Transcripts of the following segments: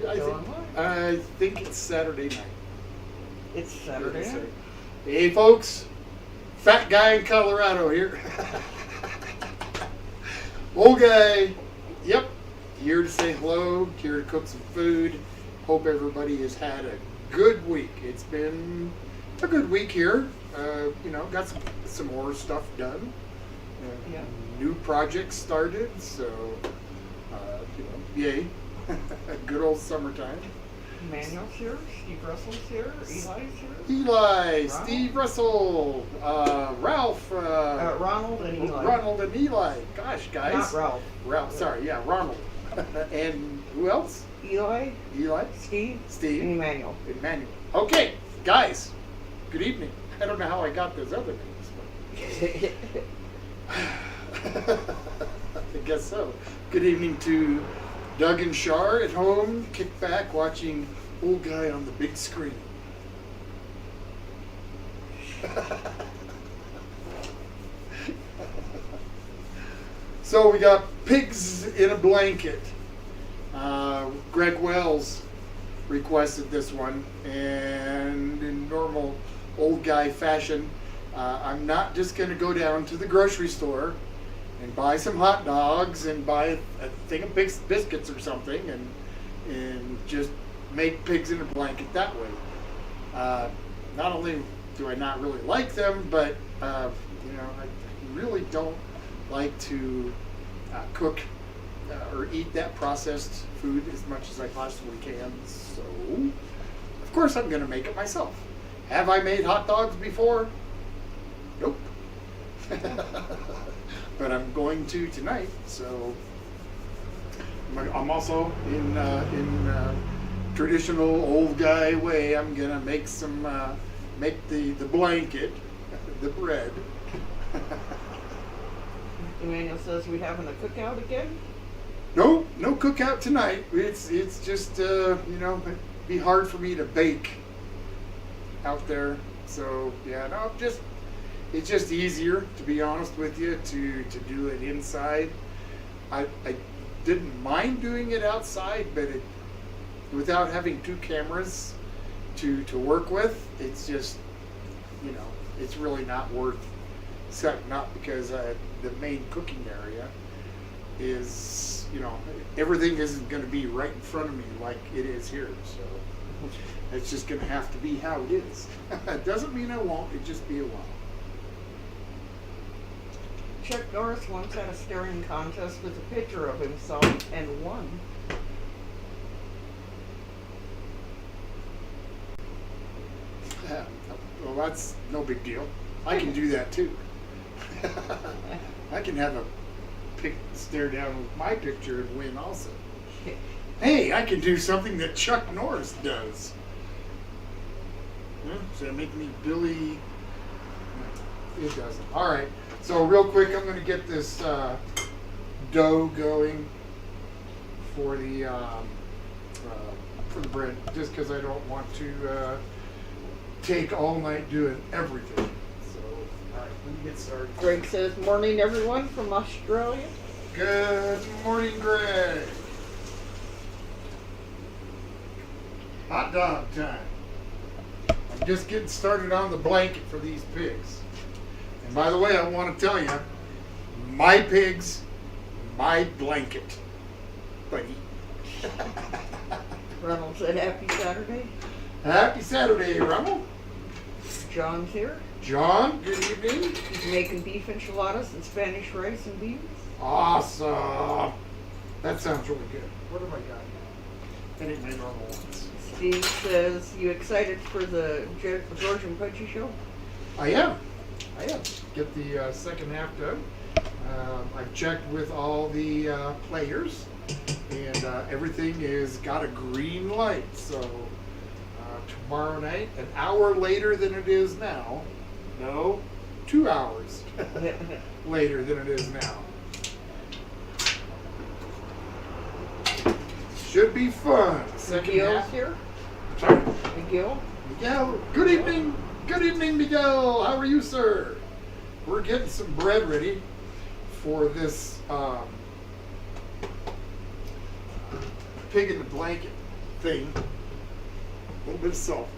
I think it's Saturday night. It's Saturday night. Hey, folks. Fat guy in Colorado here. Old guy. Yep. Here to say hello. Here to cook some food. Hope everybody has had a good week. It's been a good week here. Got some more stuff done. Yeah. New projects started. So, yay. Good old summertime. Manuel's here, Steve Russell's here, Eli's here. Eli, Ronald? Steve Russell, Ralph, Ronald and Eli. Ronald and Eli. Gosh, guys. Not Ralph. Ralph, sorry, yeah, Ronald. And who else? Eli, Eli, Steve, Steve, and Emmanuel. Emmanuel. Okay, guys, good evening. I don't know how I got those other names, but I guess so. Good evening to Doug and Shar at home, kick back, watching Old Guy on the big screen. So we got pigs in a blanket. Greg Wells requested this one, and in normal old guy fashion, I'm not just going to go down to the grocery store and buy some hot dogs and buy a thing of biscuits or something and just make pigs in a blanket that way. Not only do I not really like them, but I really don't like to cook or eat that processed food as much as I possibly can. So, of course, I'm going to make it myself. Have I made hot dogs before? Nope. But I'm going to tonight. So I'm also in traditional old guy way. I'm gonna make the blanket, the bread. Emmanuel says we having a cookout again. No cookout tonight. It's just it'd be hard for me to bake out there. So yeah, no, it's just easier, to be honest with you, to do it inside. I didn't mind doing it outside, but without having two cameras to work with, it's just it's really not worth setting up, because the main cooking area is everything isn't going to be right in front of me like it is here. So it's just going to have to be how it is. It doesn't mean I won't. It just be a while. Chuck Norris once had a staring contest with a picture of himself and won. Well, that's no big deal. I can do that too. I can have a stare down with my picture and win also. Hey, I can do something that Chuck Norris does. Does that make me Billy? It doesn't. All right. So real quick, I'm going to get this dough going for the bread, just because I don't want to take all night doing everything. So, all right, let me get started. Greg says, "Morning, everyone from Australia." Good morning, Greg. Hot dog time. I'm just getting started on the blanket for these pigs. And by the way, I want to tell you, my pigs, my blanket, buddy. Ronald said, "Happy Saturday." Happy Saturday, Rummel. John's here. John, good evening. He's making beef enchiladas and Spanish rice and beans. Awesome. That sounds really good. What have I got here? I didn't make normal ones. Steve says, "You excited for the George and Pudgy show?" I am. Get the second half done. I've checked with all the players, and everything is got a green light. So tomorrow night, an hour later than it is now. No, 2 hours later than it is now. Should be fun. Second Miguel's half. here. Sorry. Miguel. Miguel, good evening. Good evening, Miguel. How are you, sir? We're getting some bread ready for this pig in the blanket. thing. A little bit of salt.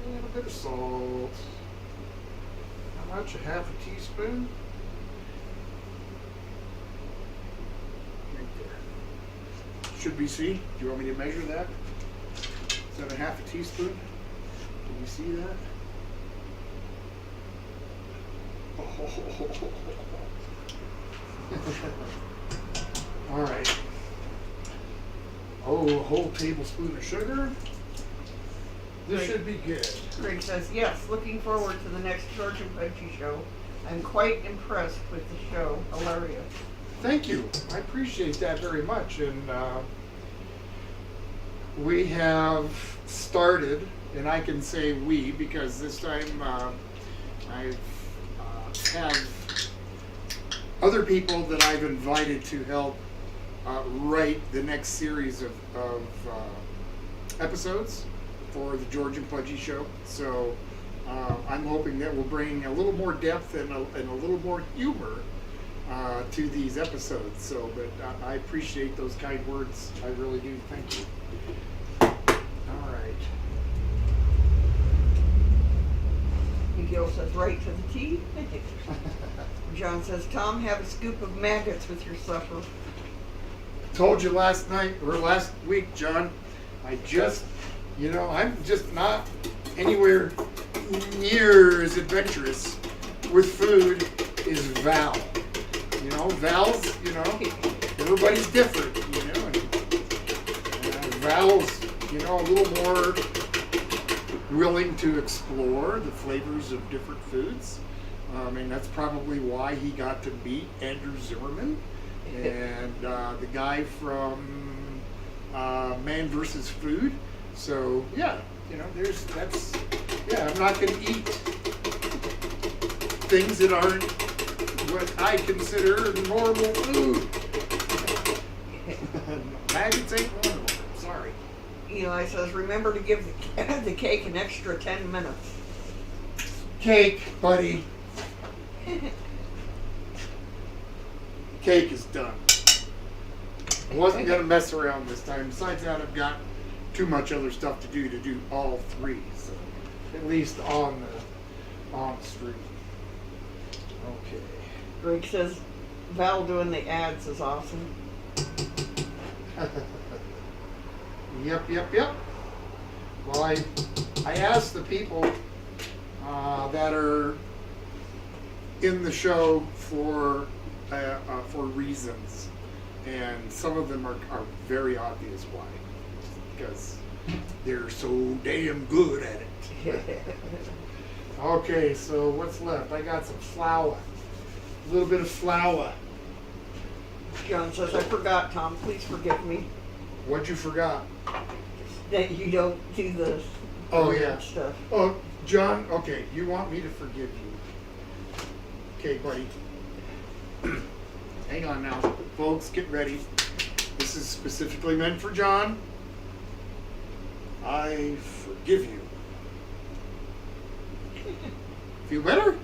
A little bit of salt. How much? A half a teaspoon? Right there. Should we see? Do you want me to measure that? Is that a half a teaspoon? Can you see that? All right. Oh, a whole tablespoon of sugar. This should be good. Greg says, yes, looking forward to the next George and Pudgy show. I'm quite impressed with the show. Hilarious. Thank you. I appreciate that very much. And we have started, and I can say we because this time I've have other people that I've invited to help write the next series of episodes for the George and Pudgy show. So I'm hoping that will bring a little more depth and a little more humor to these episodes. So, but I appreciate those kind words. I really do. Thank you. All right. Miguel says, right to the tea. John says, Tom, have a scoop of maggots with your supper. Told you last night or last week, John. I'm just not anywhere near as adventurous with food as Val. Val's, everybody's different, and Val's, a little more willing to explore the flavors of different foods. And that's probably why he got to meet Andrew Zimmerman and the guy from Man vs. Food. So yeah, I'm not going to eat things that aren't what I consider normal food. Maggots ain't one of them. Sorry. Eli says, remember to give the cake an extra 10 minutes. Cake, buddy. Cake is done. I wasn't going to mess around this time. Besides that, I've got too much other stuff to do all three. So at least on the street. Okay. Greg says, Val doing the ads is awesome. Yep. Well, I asked the people that are in the show for reasons, and some of them are very obvious why, because they're so damn good at it. Okay, so what's left? I got some flour, a little bit of flour. John says, I forgot, Tom. Please forgive me What you forgot? that you don't do the Oh yeah. stuff. Oh, John. Okay, you want me to forgive you? Okay, buddy. Hang on now, folks. Get ready. This is specifically meant for John. I forgive you. Feel better?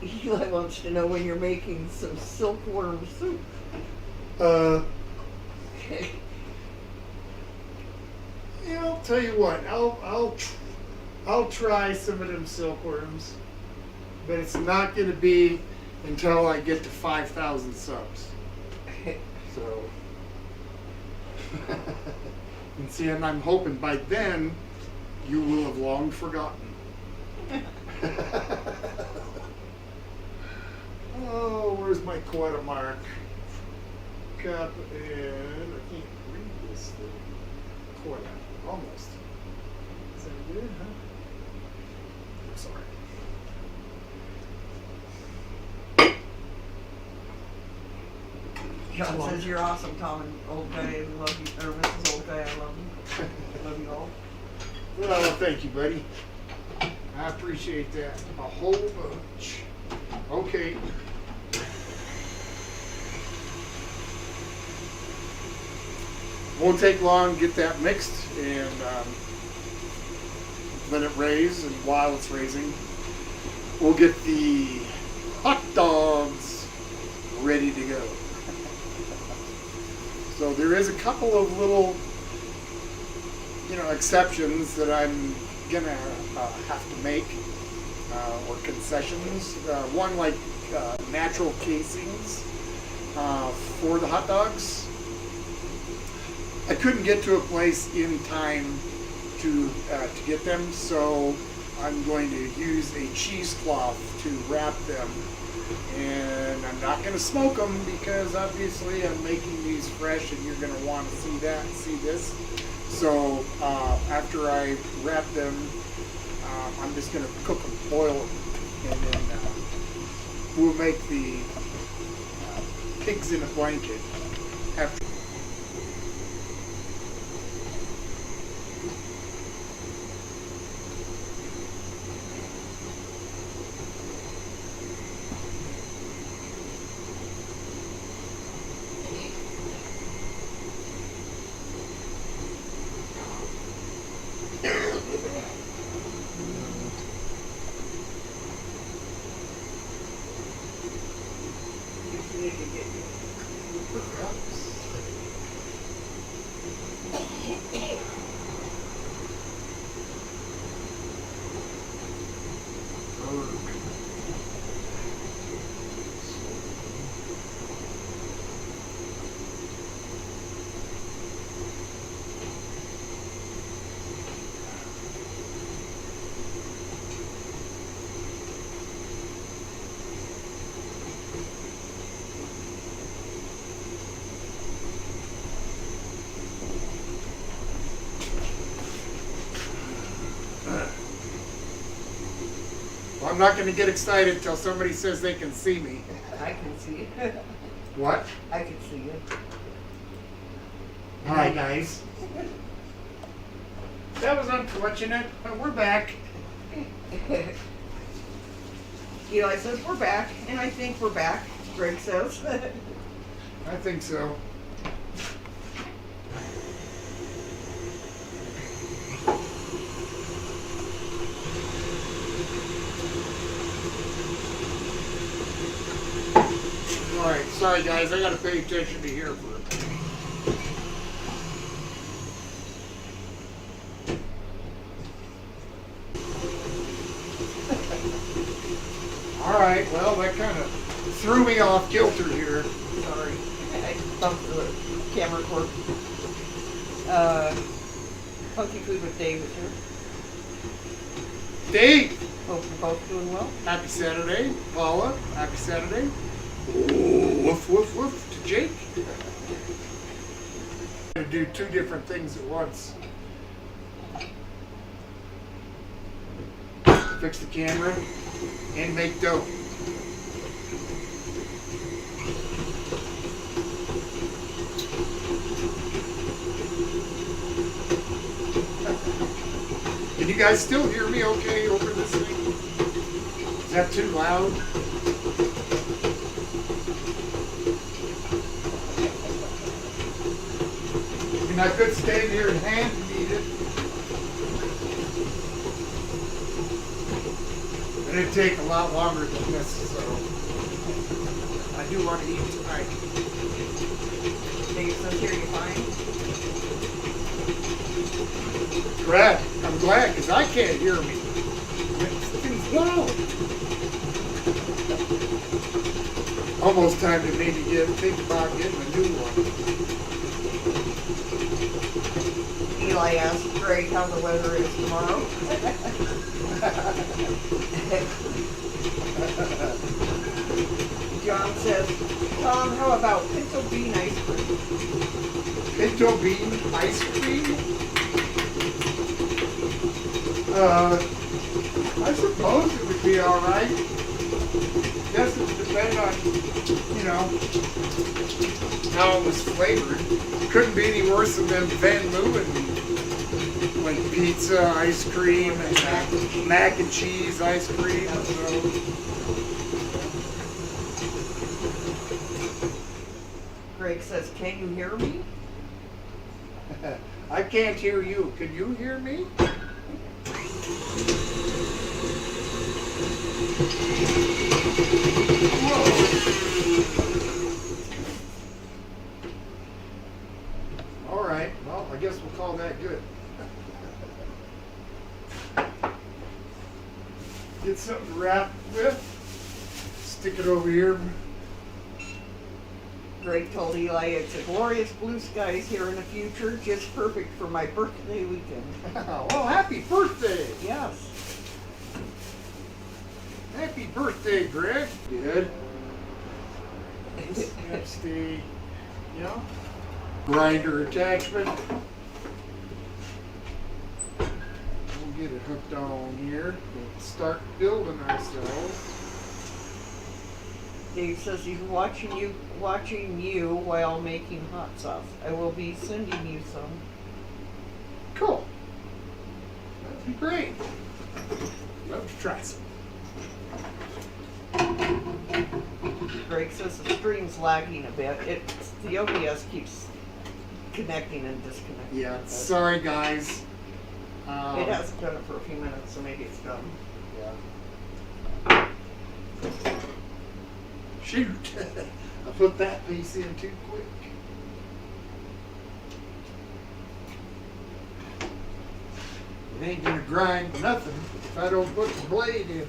Eli wants to know when you're making some silkworm soup. I'll tell you what. I'll try some of them silkworms, but it's not going to be until I get to 5,000 subs. So, and see, and I'm hoping by then you will have long forgotten. Oh, where's my quarter mark? Cup and I can't read this thing. Quarter, almost. Is that good, huh? Sorry. John says, you're awesome, Tom, and old guy, I love you, or Mrs. Old Guy, I love you. Love you all. Well, thank you, buddy. I appreciate that a whole bunch. Okay. Won't take long to get that mixed and let it raise. And while it's raising, we'll get the hot dogs ready to go. So there is a couple of little, exceptions that I'm gonna have to make, or concessions. One like natural casings for the hot dogs. I couldn't get to a place in time to get them, so I'm going to use a cheesecloth to wrap them. And I'm not going to smoke them because obviously I'm making these fresh and you're going to want to see that and see this. So after I wrap them, I'm just going to cook them, boil them, and then we'll make the pigs in a blanket after. Well, I'm not going to get excited until somebody says they can see me. I can see it. What? I can see it. Hi, guys. That was unfortunate, but we're back. Eli says we're back, and I think we're back. Greg says. I think so. Alright, sorry guys, I gotta pay attention to here for a minute. Alright, well that kind of threw me off kilter here. Sorry, I bumped the camera cord. Funky Food with Dave is here. Dave! Hope you're both doing well. Happy Saturday. Paula, happy Saturday. Woof, woof, woof to Jake. I'm going to do two different things at once. Fix the camera and make dough. Can you guys still hear me okay over this thing? Is that too loud? And I could stand here and hand knead it. But it'd take a lot longer than this, so I do want to eat tonight. Dave says here you fine. Brad, I'm glad because I can't hear me. It's loud. Almost time to maybe think about getting a new one. Eli asked Greg how the weather is tomorrow. John says, Tom, how about pinto bean ice cream? Pinto bean ice cream? I suppose it would be alright. Guess it would depend on, how it was flavored. Couldn't be any worse than them Van Leeuwen, like pizza, ice cream, and mac and cheese ice cream. So. Greg says, can you hear me? I can't hear you. Can you hear me? Whoa. guess we'll call that good. Get something to wrap with. Stick it over here. Greg told Eli it's a glorious blue skies here in the future, just perfect for my birthday weekend. Well, happy birthday! Yes. Happy birthday, Greg. Good. That's the, grinder attachment. We'll get it hooked on here and start building ourselves. Dave says he's watching you while making hot sauce. I will be sending you some. Cool. That'd be great. Love to try some. Greg says the stream's lagging a bit. The OBS keeps connecting and disconnecting. Yeah, but sorry guys. it hasn't done it for a few minutes, so maybe it's done. Yeah. Shoot. I put that piece in too quick. It ain't gonna grind nothing if I don't put the blade in.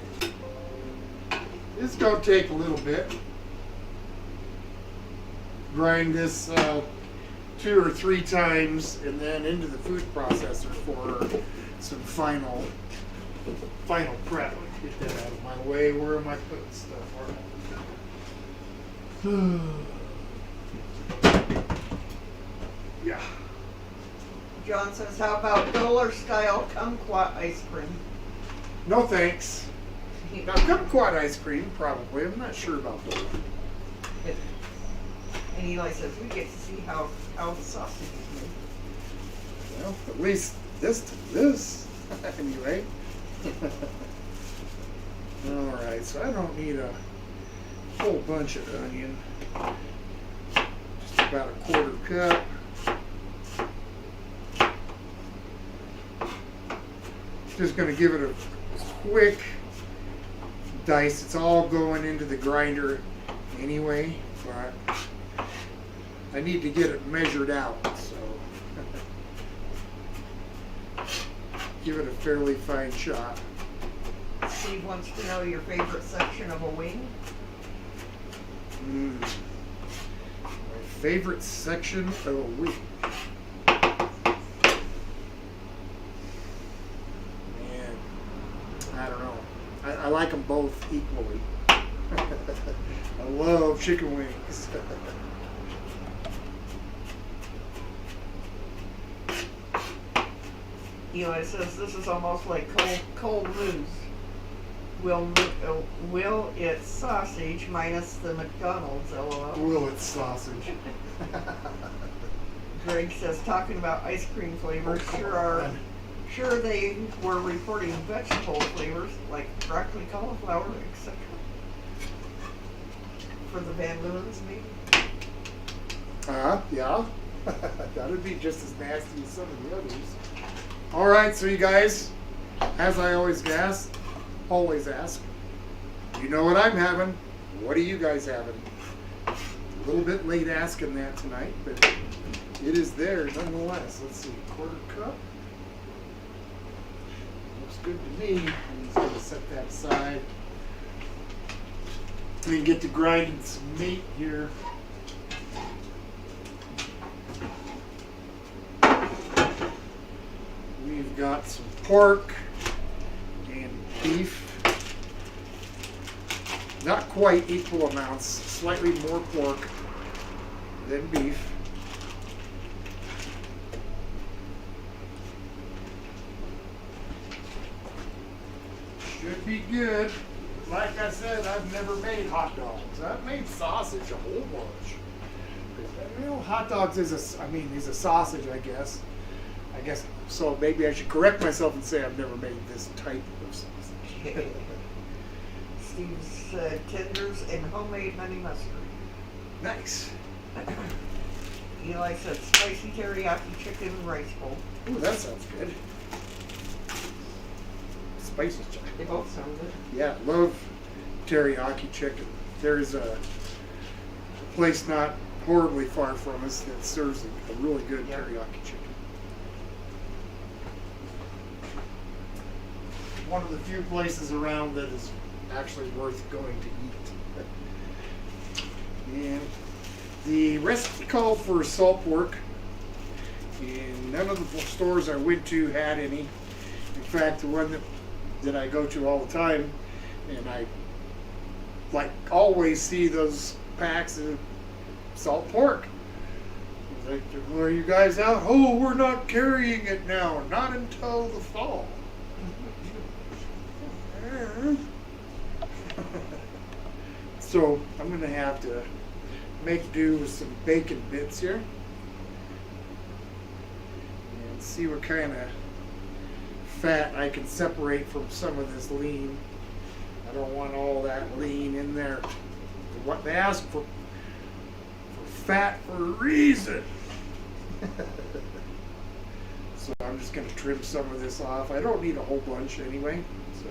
It's gonna take a little bit. Grind this 2 or 3 times and then into the food processor for some final prep. Get that out of my way. Where am I putting stuff? Yeah. John says, how about Dollar style kumquat ice cream? No thanks. Now kumquat ice cream, probably. I'm not sure about that. And Eli says, we get to see how the sausage is made. Well, at least this anyway. All right, so I don't need a whole bunch of onion. Just about a 1/4 cup. Just going to give it a quick dice. It's all going into the grinder anyway, but I need to get it measured out, so give it a fairly fine chop. Steve wants to know your favorite section of a wing. My favorite section of a wing. Man, I don't know. I like them both equally. I love chicken wings. Eli says this is almost like cold news. Will it's sausage minus the McDonald's, LOL. Will it's sausage. Greg says talking about ice cream flavors, sure they were reporting vegetable flavors like broccoli, cauliflower, etc. For the Van Leeuwens, maybe. Yeah. That'd be just as nasty as some of the others. All right, so you guys, as I always ask, you know what I'm having. What are you guys having? A little bit late asking that tonight, but it is there nonetheless. Let's see, 1/4 cup. Looks good to me. I'm just going to set that aside. We can get to grinding some meat here. We've got some pork and beef. Not quite equal amounts, slightly more pork than beef. Should be good. Like I said, I've never made hot dogs. I've made sausage a whole bunch. You know, hot dogs is a sausage, I guess. So maybe I should correct myself and say I've never made this type of sausage. Steve said tenders and homemade honey mustard. Nice. Eli said spicy teriyaki chicken and rice bowl. Ooh, that sounds good. Spicy They chicken. both sound good. Yeah, love teriyaki chicken. There's a place not horribly far from us that serves a really good Yeah. teriyaki chicken. one of the few places around that is actually worth going to eat. And the recipe called for salt pork, and none of the stores I went to had any. In fact, the one that I go to all the time, and I like always see those packs of salt pork. I was like, where are you guys out? Oh, we're not carrying it now, not until the fall. So I'm gonna have to make do with some bacon bits here and see what kind of fat I can separate from some of this lean. I don't want all that lean in there. What they ask for fat for a reason. So I'm just going to trim some of this off. I don't need a whole bunch anyway, so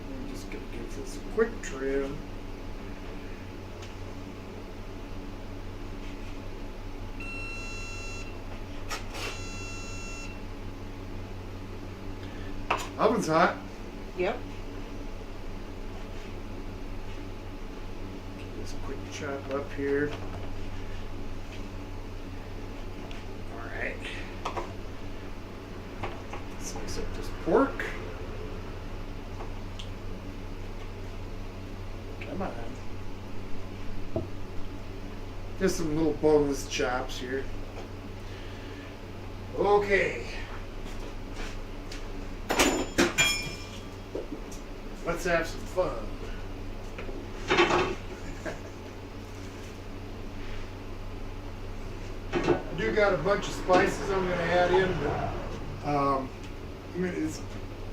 I'm just going to give this a quick trim. Oven's hot. Yep. Just a quick chop up here. Alright. Slice up this pork. Come on. Just some little boneless chops here. Okay. Let's have some fun. I do got a bunch of spices I'm going to add in, but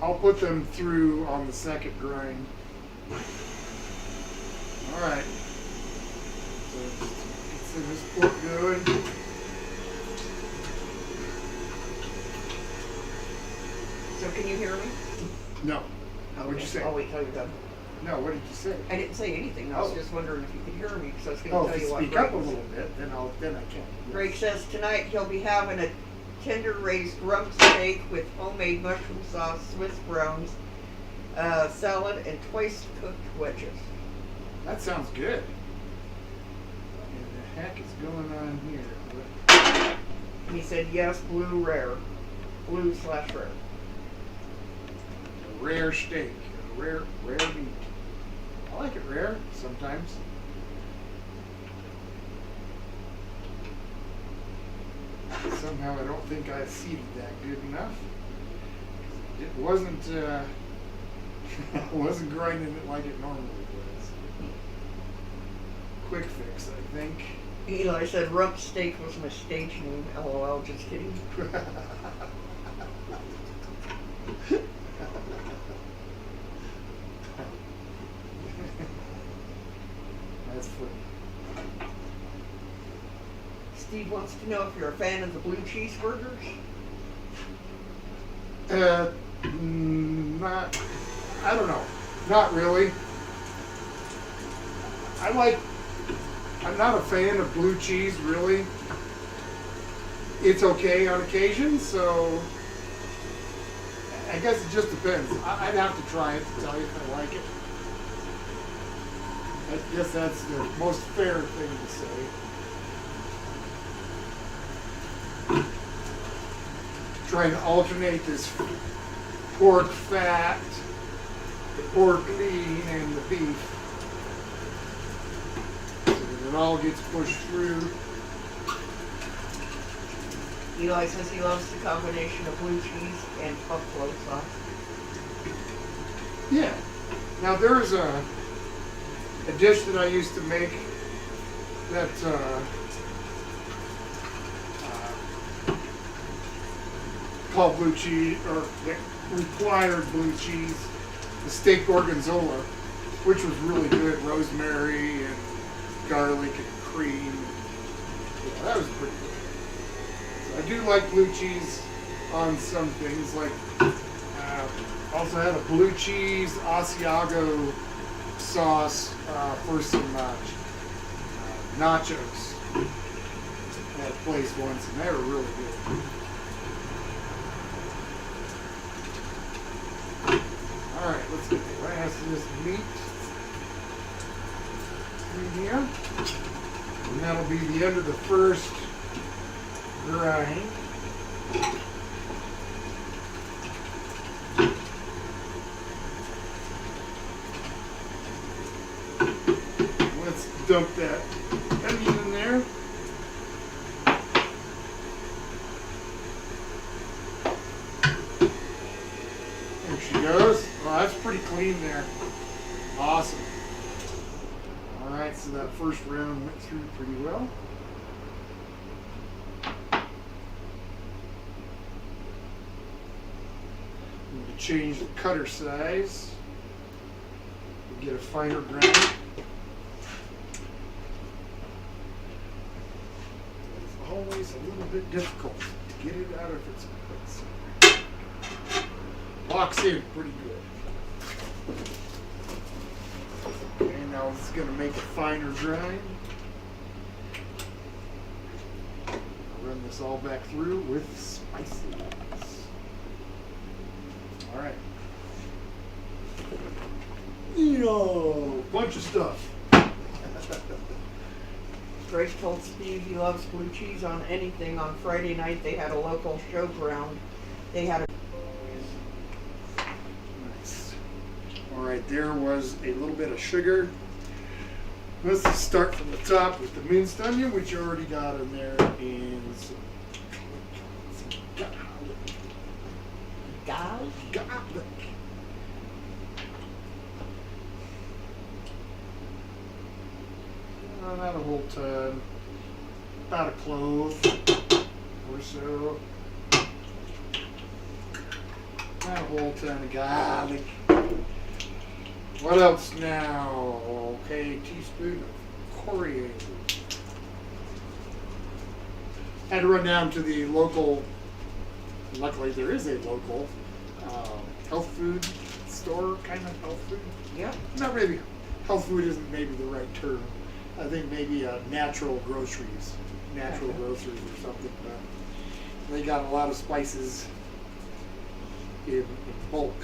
I'll put them through on the second grind. All right. So let's get this pork going. So can you hear me? No. What'd you say? I'll wait till you're done. No, what did you say? I didn't say anything. I was Oh. just wondering if you could hear me, because I was going Oh, to if tell you you what speak Greg up a was- little bit, then I can. Greg says tonight he'll be having a tender raised rump steak with homemade mushroom sauce, Swiss browns, salad, and twice cooked wedges. That sounds good. What the heck is going on here? And he said yes, blue rare, blue/rare. A rare steak, a rare meat. I like it rare sometimes. Somehow I don't think I seeded that good enough. It wasn't. I wasn't grinding it like it normally was. Quick fix, I think. Eli said rump steak was my stage name. LOL, just kidding. That's funny. Steve wants to know if you're a fan of the blue cheeseburgers. Not. I don't know. Not really. I'm not a fan of blue cheese, really. It's okay on occasion, so I guess it just depends. I'd have to try it to tell you if I like it. I guess that's the most fair thing to say. Trying to alternate this pork fat, the pork lean, and the beef. So that it all gets pushed through. Eli says he loves the combination of blue cheese and buffalo sauce. Yeah. Now there's a dish that I used to make that called blue cheese, or that required blue cheese, the steak gorgonzola, which was really good, rosemary and garlic and cream. Yeah, that was pretty good. So I do like blue cheese on some things, like also had a blue cheese Asiago sauce for some nachos at a place once, and they were really good. this meat in here. And that'll be the end of the first grind. Let's dump that onion in there. There she goes. Oh, that's pretty clean there. Awesome. Alright, so that first round went through pretty well. I'm going to change the cutter size and get a finer grind. It's always a little bit difficult to get it out of its place. Locks in pretty good. Okay, now it's going to make a finer grind. I'll run this all back through with spices. All right. Bunch of stuff. Grace told Steve he loves blue cheese on anything. On Friday night they had a local showground. They had a Nice. All right, there was a little bit of sugar. Let's just start from the top with the minced onion, which you already got in there, and some garlic. Not a whole ton. About a clove or so. Not a whole ton of garlic. What else now? Okay, teaspoon of coriander. Had to run down to the local, luckily there is a local health food store, kind of health food. Yep. Not really, health food isn't maybe the right term. I think maybe natural groceries or something. They got a lot of spices in bulk.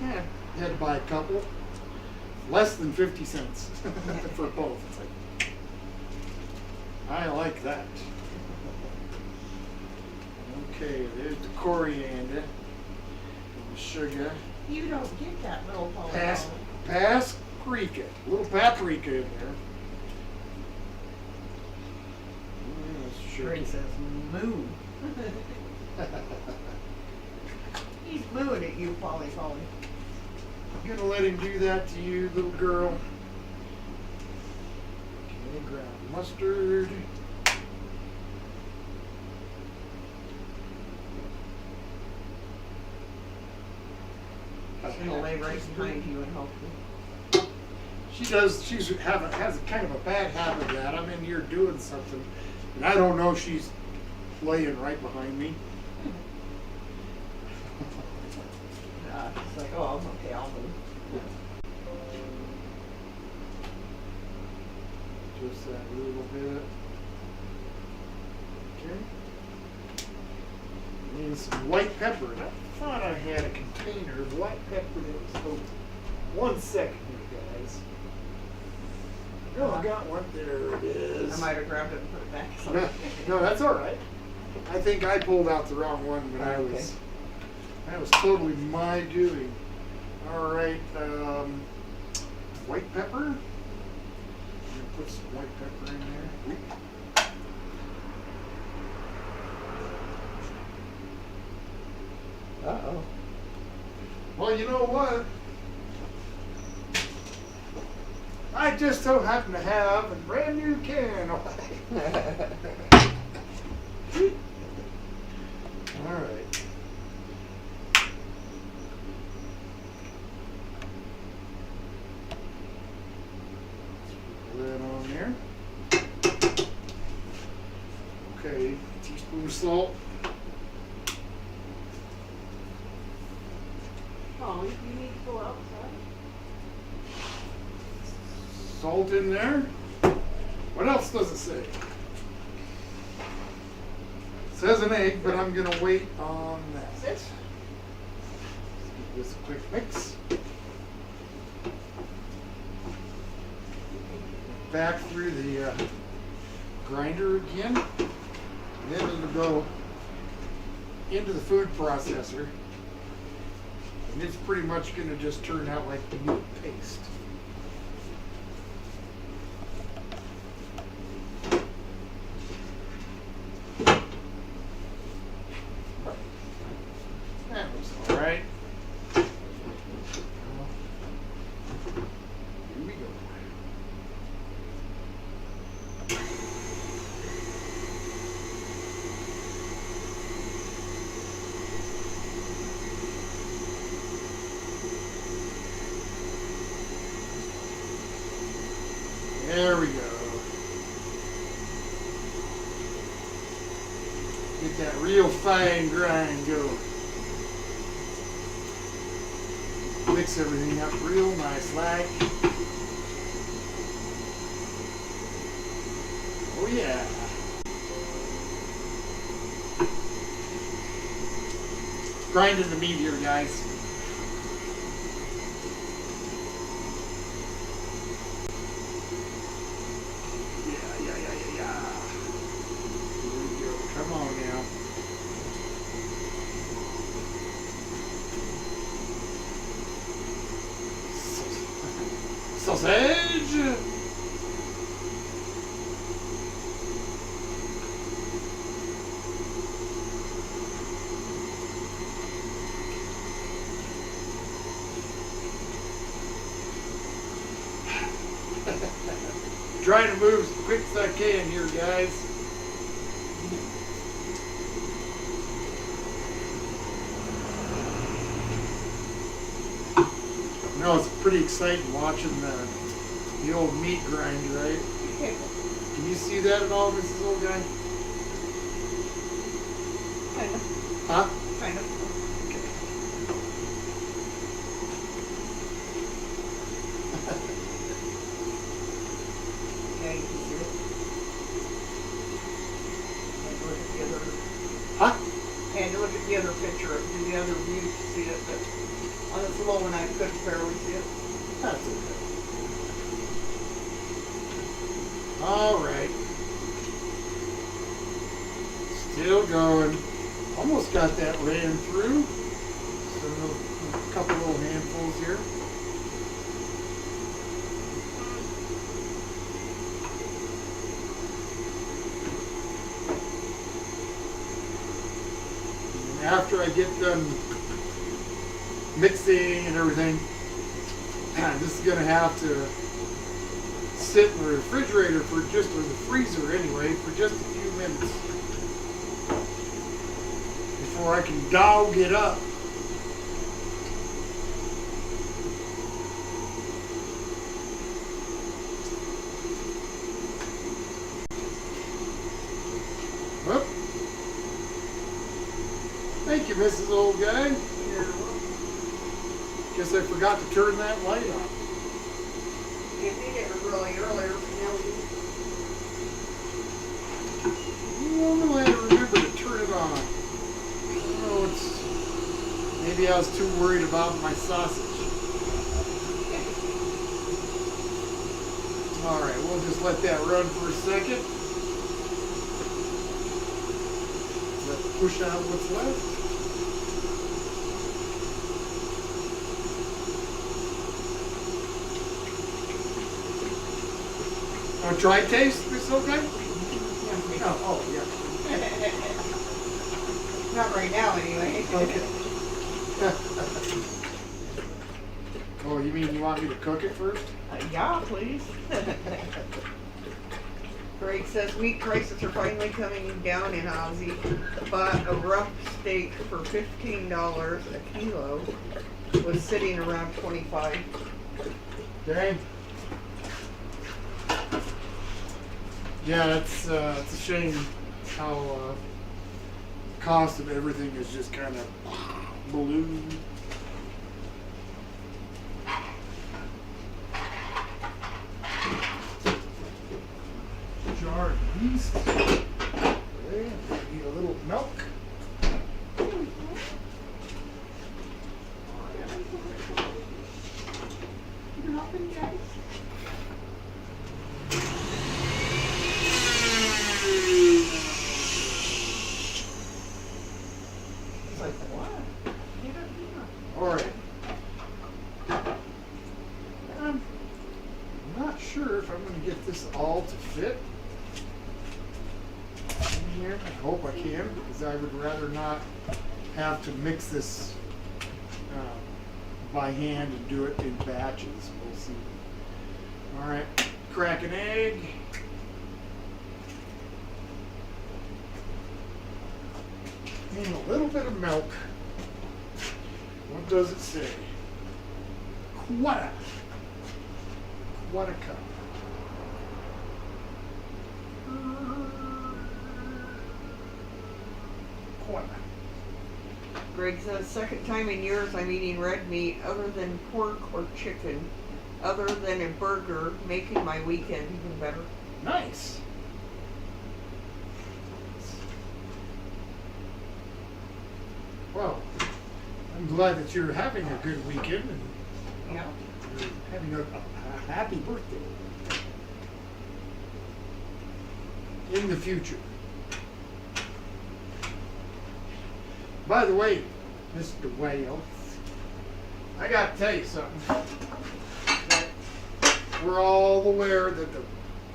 Yeah, had to buy a couple. Less than 50 cents for both. It's like, I like that. Okay, there's the coriander and the sugar. You don't get that little Paprika. A little paprika in there. Grace says moo. He's mooing at you, Polly. I'm gonna let him do that to you, little girl. Okay, ground mustard. She's gonna lay right behind you and help you. She does. Has a kind of a bad habit of that. I'm in here doing something, and I don't know she's laying right behind me. It's like, oh, okay, I'll move. Just that little bit. Okay. And some white pepper. I thought I had a container of white pepper that was open. 1 second here, guys. Oh, I got one. There it is. I might have grabbed it and put it back. No, that's all right. I think I pulled out the wrong one, but that was totally my doing. All right, white pepper. I'm gonna put some white pepper in there. Uh-oh. Well, you know what? I just so happen to have a brand new can. All right. Put that on there. Okay, teaspoon of salt. Oh, you need to go outside. Salt in there. What else does it say? It says an egg, but I'm gonna wait on that. That's it. Let's give this a quick mix. back through the grinder again. And then it'll go into the food processor. And it's pretty much going to just turn out like the meat paste. That looks alright. Here we go. There we go. Get that real fine grind going. Mix everything up real nice like. Oh yeah. Grinding the meat here, guys. Yeah. Here we go. Come on now. Sausage! Trying to move as quick as I can here, guys. You know, it's pretty exciting watching the old meat grind, right? Can you see that at all, Mrs. Old Guy? Kind of. Huh? Kind of. Yeah, you can see it. And look at the other. Huh? And look at the other picture, do the other view to see it, but on this low one I couldn't barely see it. That's okay. All right. Still going. Almost got that ran through. So a couple little handfuls here. And after I get done mixing and everything, this is going to have to sit in the refrigerator for just, or the freezer anyway, for just a few minutes before I can dog it up. Whoop. Thank you, Mrs. Old Guy. You're welcome. Guess I forgot to turn that light on. You did it really earlier, but now Well, I had to remember to turn it on. Oh, maybe I was too worried about my sausage. All right, we'll just let that run for a second. Let's push out what's left. Try taste, Miss Okay? Oh, yeah. not right now anyway. Okay. Oh, you mean you want me to cook it first? Yeah, please. Greg says meat prices are finally coming down in Aussie. Bought a rump steak for $15 a kilo. Was sitting around 25. Dang. Yeah, it's a shame how cost of everything is just kind of ballooned. Jar of yeast. Okay, need a little milk. here? I hope I can, because I would rather not have to mix this by hand and do it in batches. We'll see. All right, crack an egg. And a little bit of milk. What does it say? Quarter. Quarter cup. Quarter. Greg says, second time in years I'm eating red meat other than pork or chicken, other than a burger, making my weekend even better. Nice. Well, I'm glad that you're having a good weekend and Yeah. you're having a happy birthday in the future. By the way, Mr. Wales, I got to tell you something. That we're all aware that the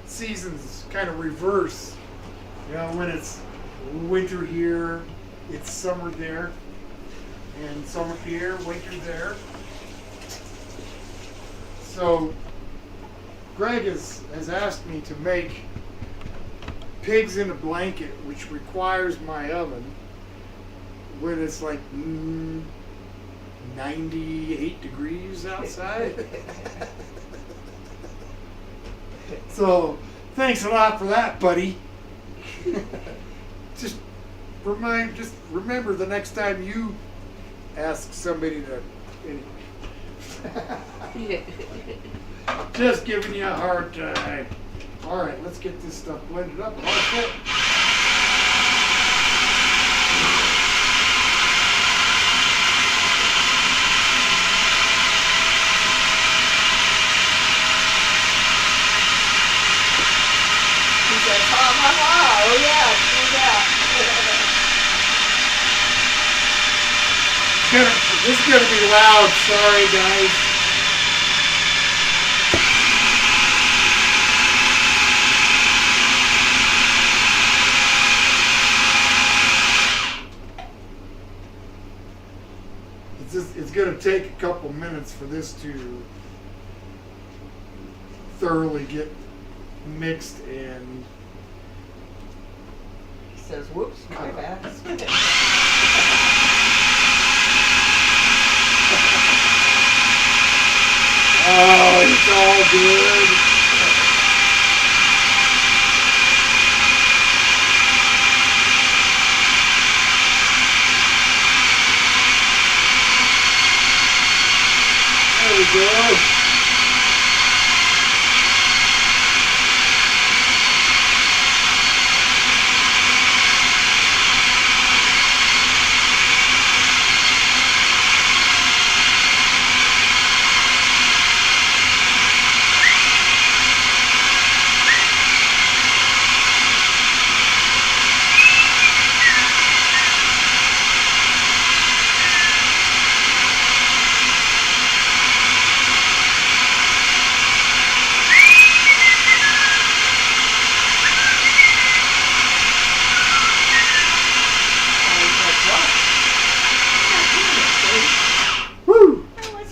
seasons kind of reverse. You know, when it's winter here, it's summer there, and summer here, winter there. So, Greg has asked me to make pigs in a blanket, which requires my oven when it's like 98 degrees outside. So, thanks a lot for that, buddy. Just remember the next time you ask somebody to. Anyway. Just giving you a hard time. All right, let's get this stuff blended up. Hard foot. He says, ha ha ha, oh yeah, do that. This is gonna be loud. Sorry, guys. It's gonna take a couple minutes for this to thoroughly get mixed and. He says, whoops, my bad. Oh, it's all good. There we go.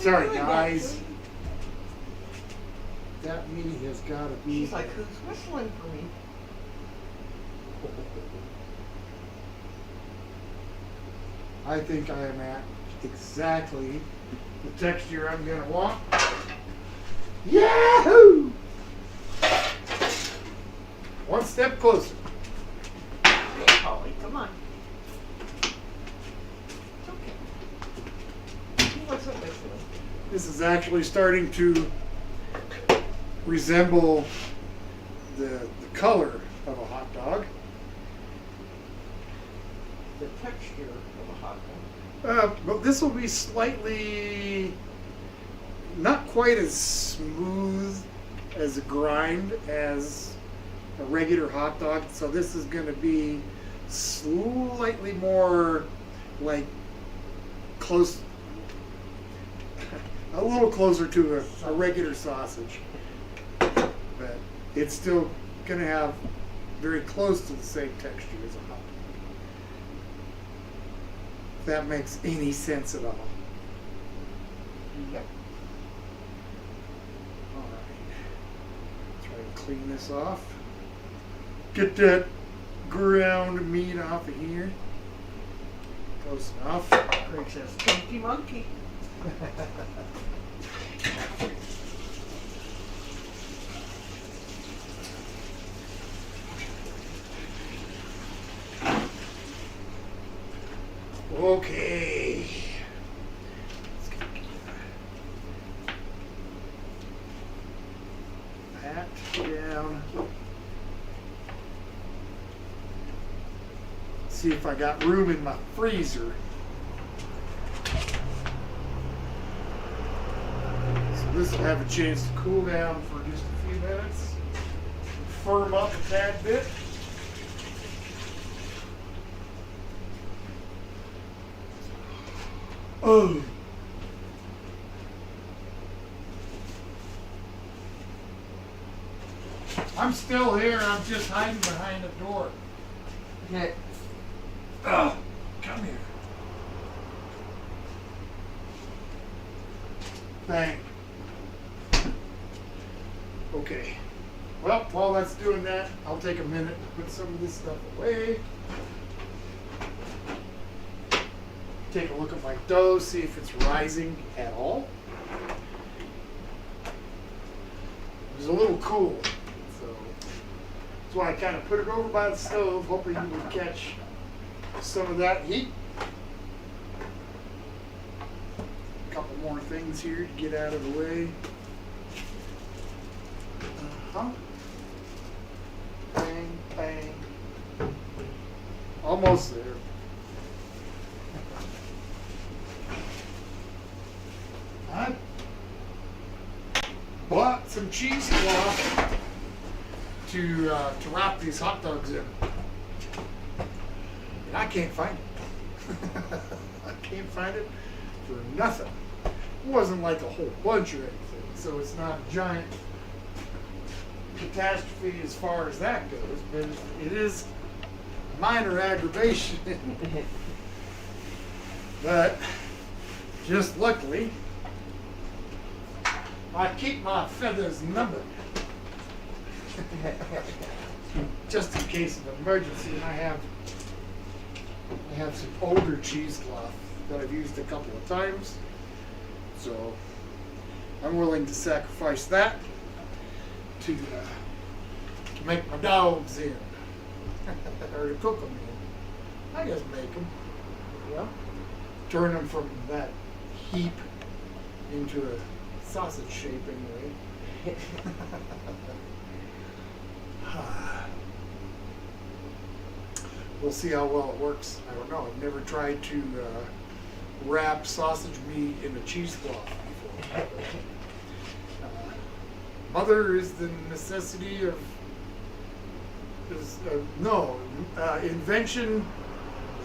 Sorry, guys. That meeting has got to be. She's like, who's whistling for me? I think I am at exactly the texture I'm going to want. Yahoo! One step closer. Okay, Polly, come on. It's okay. He wasn't whistling. This is actually starting to resemble the color of a hot dog. The texture of a hot dog. But this will be slightly, not quite as smooth as a grind as a regular hot dog. So this is going to be slightly more like close, a little closer to a regular sausage. But it's still going to have very close to the same texture as a hot dog. If that makes any sense at all. Yep. All right. Try to clean this off. Get that ground meat off of here. Close enough. Craig says, chunky monkey. Okay. Let's get that down. See if I got room in my freezer. So this will have a chance to cool down for just a few minutes. Firm up a tad bit. Oh. I'm still here. I'm just hiding behind a door. Okay. Oh, come here. Bang. Okay. Well, while that's doing that, I'll take a minute to put some of this stuff away. Take a look at my dough, see if it's rising at all. It was a little cool, so that's why I kind of put it over by the stove, hoping it would catch some of that heat. A couple more things here to get out of the way. Bang, bang. Almost there. I bought some cheesecloth to wrap these hot dogs in, and I can't find it. I can't find it for nothing. It wasn't like a whole bunch or anything, so it's not a giant catastrophe as far as that goes, but it is minor aggravation. But just luckily, I keep my feathers numbered. Just in case of emergency. And I have some older cheesecloth that I've used a couple of times. So I'm willing to sacrifice that to make my dogs in. Or to cook them in. I just make them. Yep. Turn Them from that heap into a sausage shape anyway. We'll see how well it works. I don't know. I've never tried to wrap sausage meat in a cheesecloth before. Mother is the necessity of invention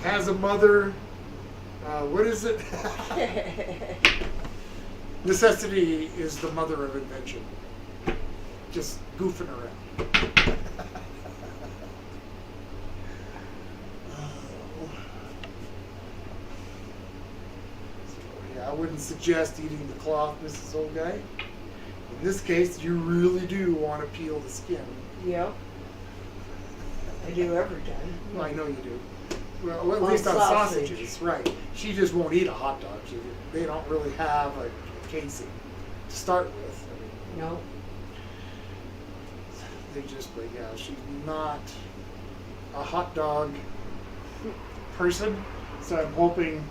has a mother. What is it? Necessity is the mother of invention. Just goofing around. I wouldn't suggest eating the cloth, Mrs. Old Guy. In this case, you really do want to peel the skin. Yep. I do every time. Well, I know you do. Well, at On least on sausage. sausages, right. She just won't eat a hot dog. They don't really have a casing to start with. I mean, No. they just, but yeah, she's not a hot dog person. So I'm hoping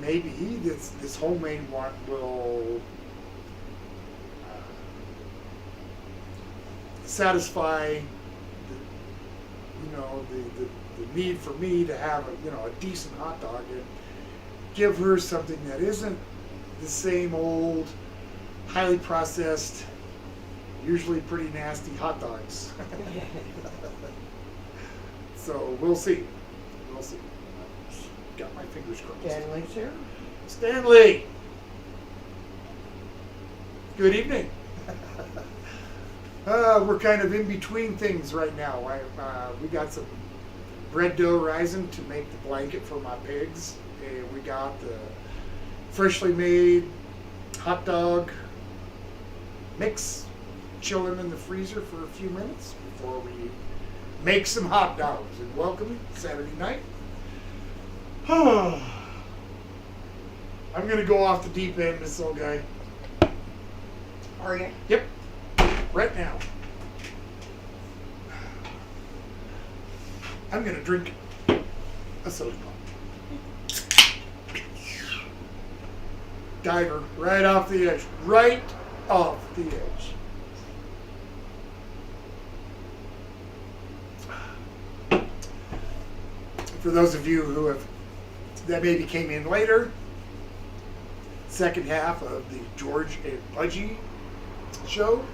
maybe this homemade one will satisfy the need for me to have a decent hot dog and give her something that isn't the same old, highly processed, usually pretty nasty hot dogs. So we'll see. We'll see. Got my fingers crossed. Stanley's here. Stanley! Good evening. We're kind of in between things right now. We got some bread dough rising to make the blanket for my pigs. And we got the freshly made hot dog mix chilling in the freezer for a few minutes before we make some hot dogs and welcome Saturday night. I'm gonna go off the deep end, this old guy. Are you? Yep, right now. I'm gonna drink a soda pop. Diver right off the edge, right off the edge. For those of you that maybe came in later, second half of the George and Pudgy show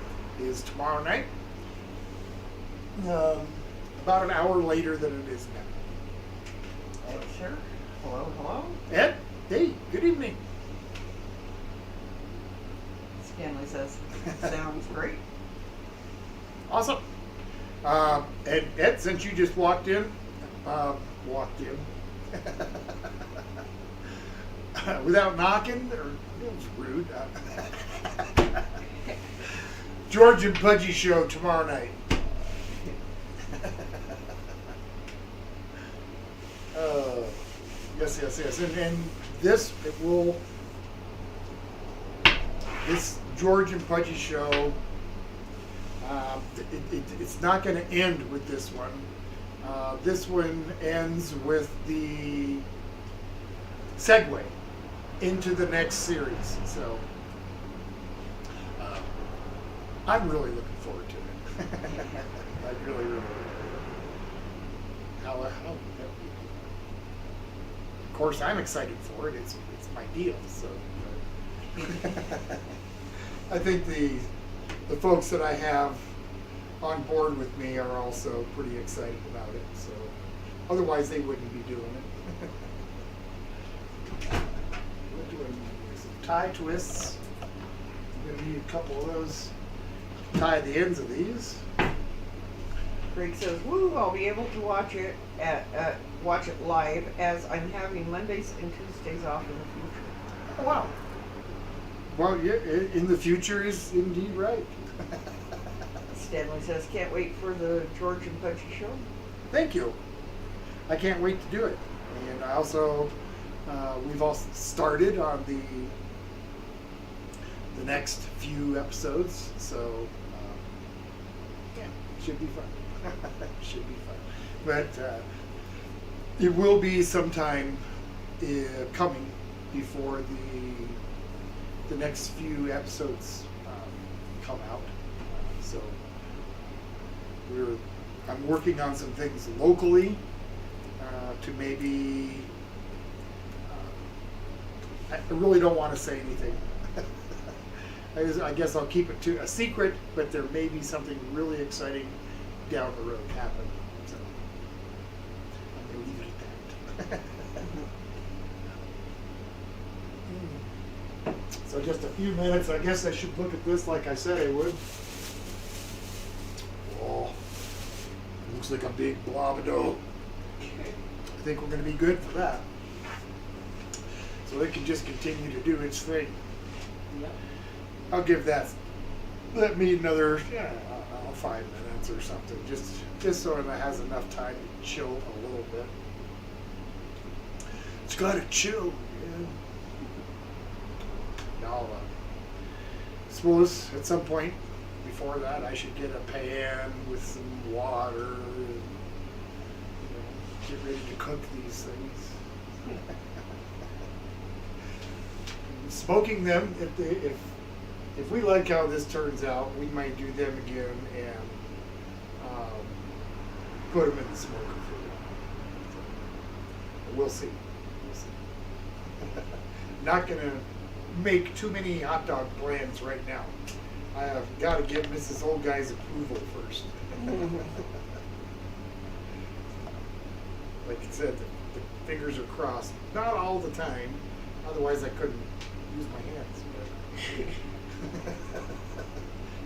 is tomorrow night. About an hour later than it is now. Oh, sure. Hello, hello. Ed, hey, good evening. Stanley says, sounds great. Awesome. And Ed, since you just walked in, without knocking, or it was rude. George and Pudgy show tomorrow night. Yes. And this George and Pudgy show, it's not going to end with this one. This one ends with the segue into the next series. So I'm really looking forward to it. I really do. Of course, I'm excited for it. It's my deal. So I think the folks that I have on board with me are also pretty excited about it. So otherwise, they wouldn't be doing it. We're doing some tie twists. I'm going to need a couple of those. Tie the ends of these. Greg says, "Woo! I'll be able to watch it watch it live as I'm having Mondays and Tuesdays off in the future." Oh, wow. Well, yeah, in the future is indeed right. Stanley says, "Can't wait for the George and Pudgy show." Thank you. I can't wait to do it. And I also, we've also started on the next few episodes, so yeah, should be fun. Should be fun. But it will be sometime coming before the next few episodes come out. So I'm working on some things locally to maybe. I really don't want to say anything. I guess I'll keep it to a secret, but there may be something really exciting down the road happen. So I'm going to leave it at that. So just a few minutes. I guess I should look at this like I said I would. Oh, looks like a big blob of dough. I think we're going to be good for that. So it can just continue to do its thing. Yep. I'll give that. Let me another 5 minutes or something, just so it has enough time to chill a little bit. It's got to chill, man. Now, suppose at some point before that, I should get a pan with some water and get ready to cook these things. Smoking them, if we like how this turns out, we might do them again and put them in the smoker for a while. We'll see. Not gonna make too many hot dog plans right now. I have got to get Mrs. Old Guy's approval first. Like I said, the fingers are crossed. Not all the time. Otherwise, I couldn't use my hands.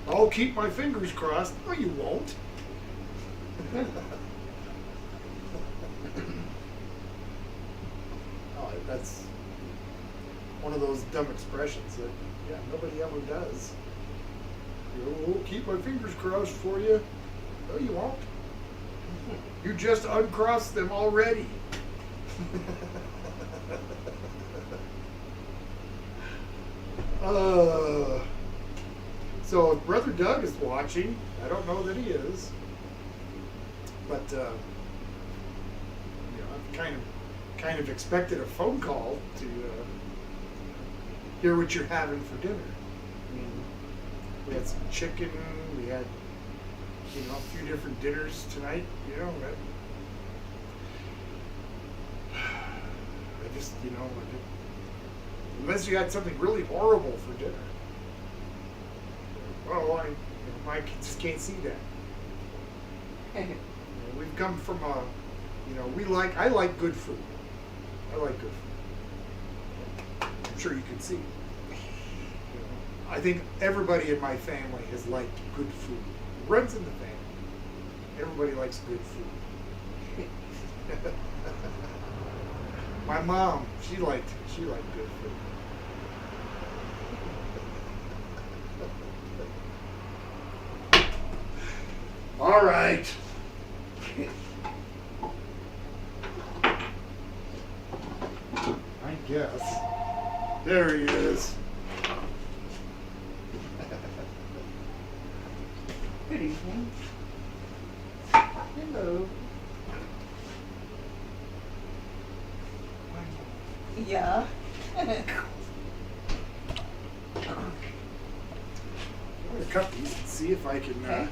But I'll keep my fingers crossed. No, you won't. Oh, that's one of those dumb expressions that, yeah, nobody ever does. You know, "I'll keep my fingers crossed for you." No, you won't. You just uncrossed them already. So if Brother Doug is watching, I don't know that he is, but you know, I've kind of expected a phone call to hear what you're having for dinner. I mean, we had some chicken, we had, you know, a few different dinners tonight. You know, I just, you know, unless you had something really horrible for dinner. Well, I just can't see that. You know, we've come from a, you know, I like good food. I like good food. I'm sure you can see. You know, I think everybody in my family has liked good food. It runs in the family. Everybody likes good food. My mom, she liked good food. All right. I guess. There he is. Good evening. Hello. Yeah. I'm gonna cut these and see if I can. Okay.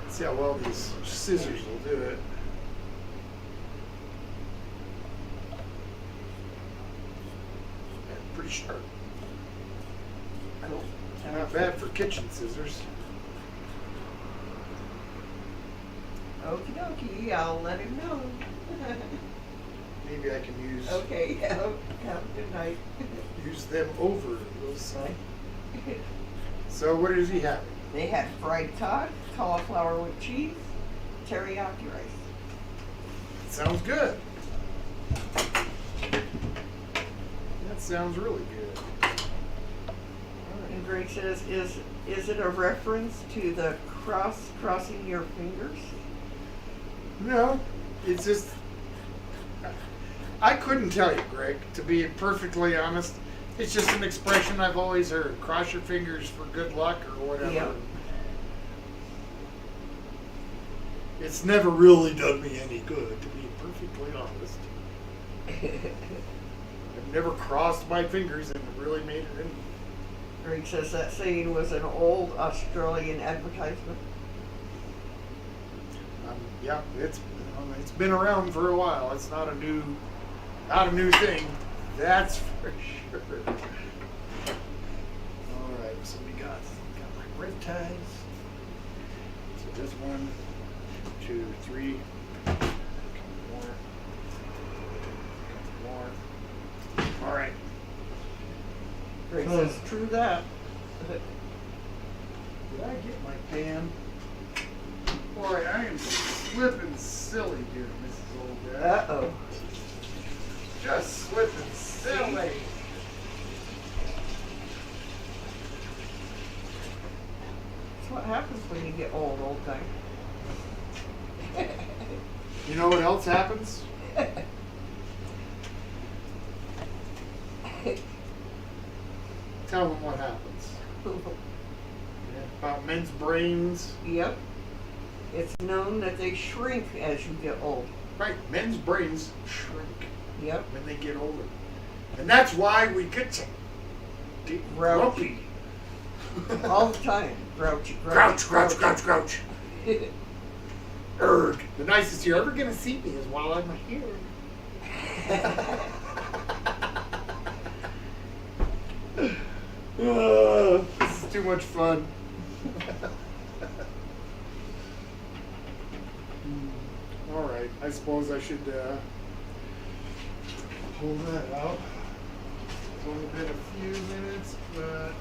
See how well these scissors will do it. Yeah, pretty sharp. Cool. Not bad for kitchen scissors. Okie dokie, I'll let him know. Maybe I can use Okay, have a good night. use them over those. So what is he having? They had fried cod, cauliflower with cheese, teriyaki rice. Sounds good. That sounds really good. And Greg says, is it a reference to the crossing your fingers? No, it's just I couldn't tell you, Greg, to be perfectly honest. It's just an expression I've always heard. Cross your fingers for good luck or whatever. Yep. It's never really done me any good, to be perfectly honest. I've never crossed my fingers and really made it any. Greg says that saying was an old Australian advertisement. Yeah, it's been around for a while. It's not a new thing. That's for sure. All right, so we got my red ties. So just 1, 2, 3. More. More. All right. Greg says, true that. Did I get my pan? Boy, I am slipping silly here, Mrs. Old Dad. Uh-oh. Just slipping silly. That's what happens when you get old time. You know what else happens? Tell them what happens. About men's brains. Yep. It's known that they shrink as you get old. Right, men's brains shrink Yep. when they get older. And that's why we get so grumpy. All the time. Grouchy. Grouch. Erg. The nicest you're ever going to see me is while I'm here. This is too much fun. All right, I suppose I should pull that out. It's only been a few minutes, but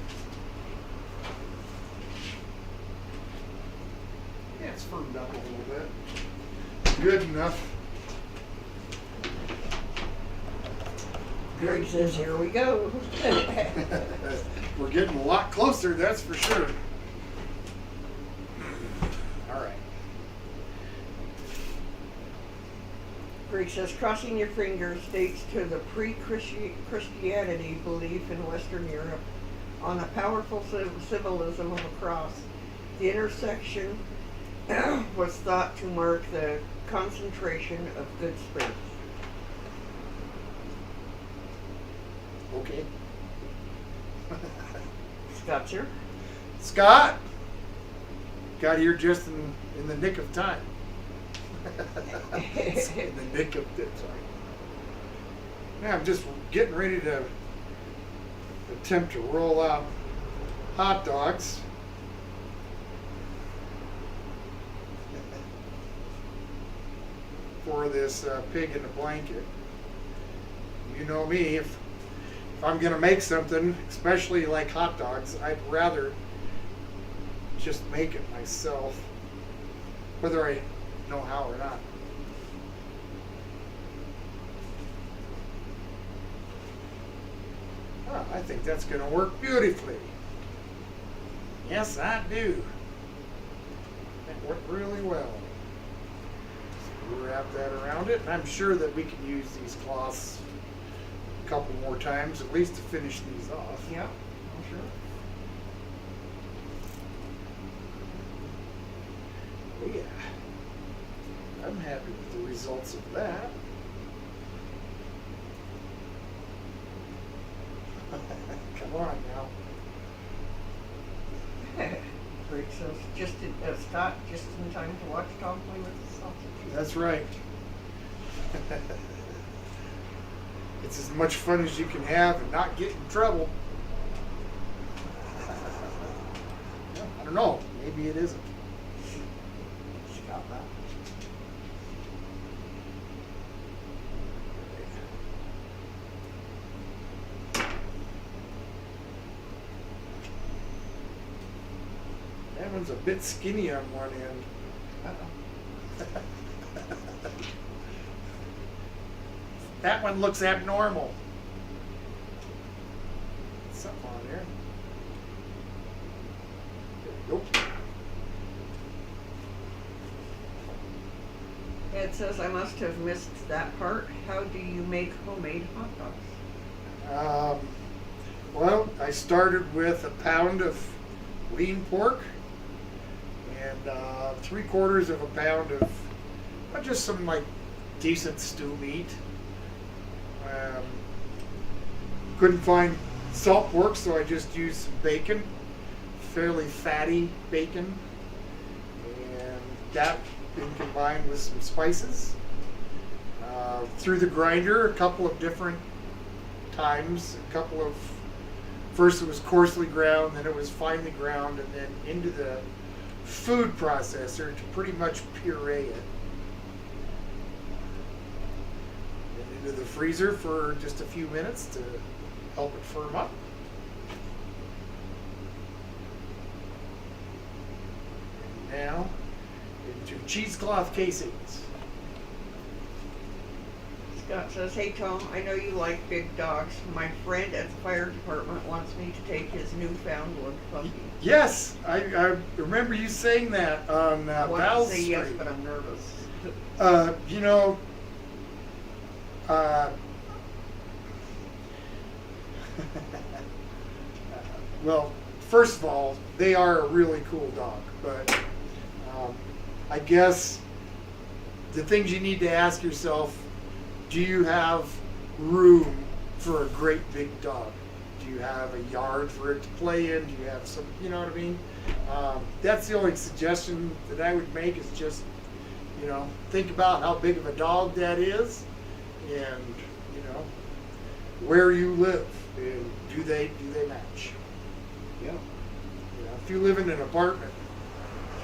yeah, it's firmed up a little bit. Good enough. Greg says, here we go. We're getting a lot closer, that's for sure. All right. Greg says, crossing your fingers dates to the pre-Christianity belief in Western Europe on a powerful symbolism of a cross. The intersection was thought to mark the concentration of good spirits. Okay. Scott's here. Scott got here just in the nick of time. In the nick of time. Yeah, I'm just getting ready to attempt to roll out hot dogs. For this pig in a blanket. You know me, if I'm gonna make something, especially like hot dogs, I'd rather just make it myself, whether I know how or not. Oh, I think that's gonna work beautifully. Yes, I do. That worked really well. So we'll wrap that around it, and I'm sure that we can use these cloths a couple more times, at least to finish these off. Yeah, I'm sure. Oh yeah. I'm happy with the results of that. Come on now. Greg says, Scott, just in time to watch Tom play with the sausage. That's right. It's as much fun as you can have and not get in trouble. I don't know. Maybe it isn't. Scott, that. That one's a bit skinny on one end. Uh-oh. That one looks abnormal. Something on there. Nope. Ed says, I must have missed that part. How do you make homemade hot dogs? Well, I started with a pound of lean pork and 3/4 of a pound of just some like decent stew meat. Couldn't find salt pork, so I just used some bacon, fairly fatty bacon, and that been combined with some spices. Through the grinder a couple of different times, first it was coarsely ground, then it was finely ground, and then into the food processor to pretty much puree it. And into the freezer for just a few minutes to help it firm up. And now into cheesecloth casings. Scott says, hey Tom, I know you like big dogs. My friend at the fire department wants me to take his Newfoundland puppy. Yes, I remember you saying that on I want Val to say Street. yes, but I'm nervous. You know, well, first of all, they are a really cool dog, but I guess the things you need to ask yourself, do you have room for a great big dog? Do you have a yard for it to play in? Do you have some, you know what I mean? That's the only suggestion that I would make is just, you know, think about how big of a dog that is and, you know, where you live and do they match? Yeah. You know, if you live in an apartment,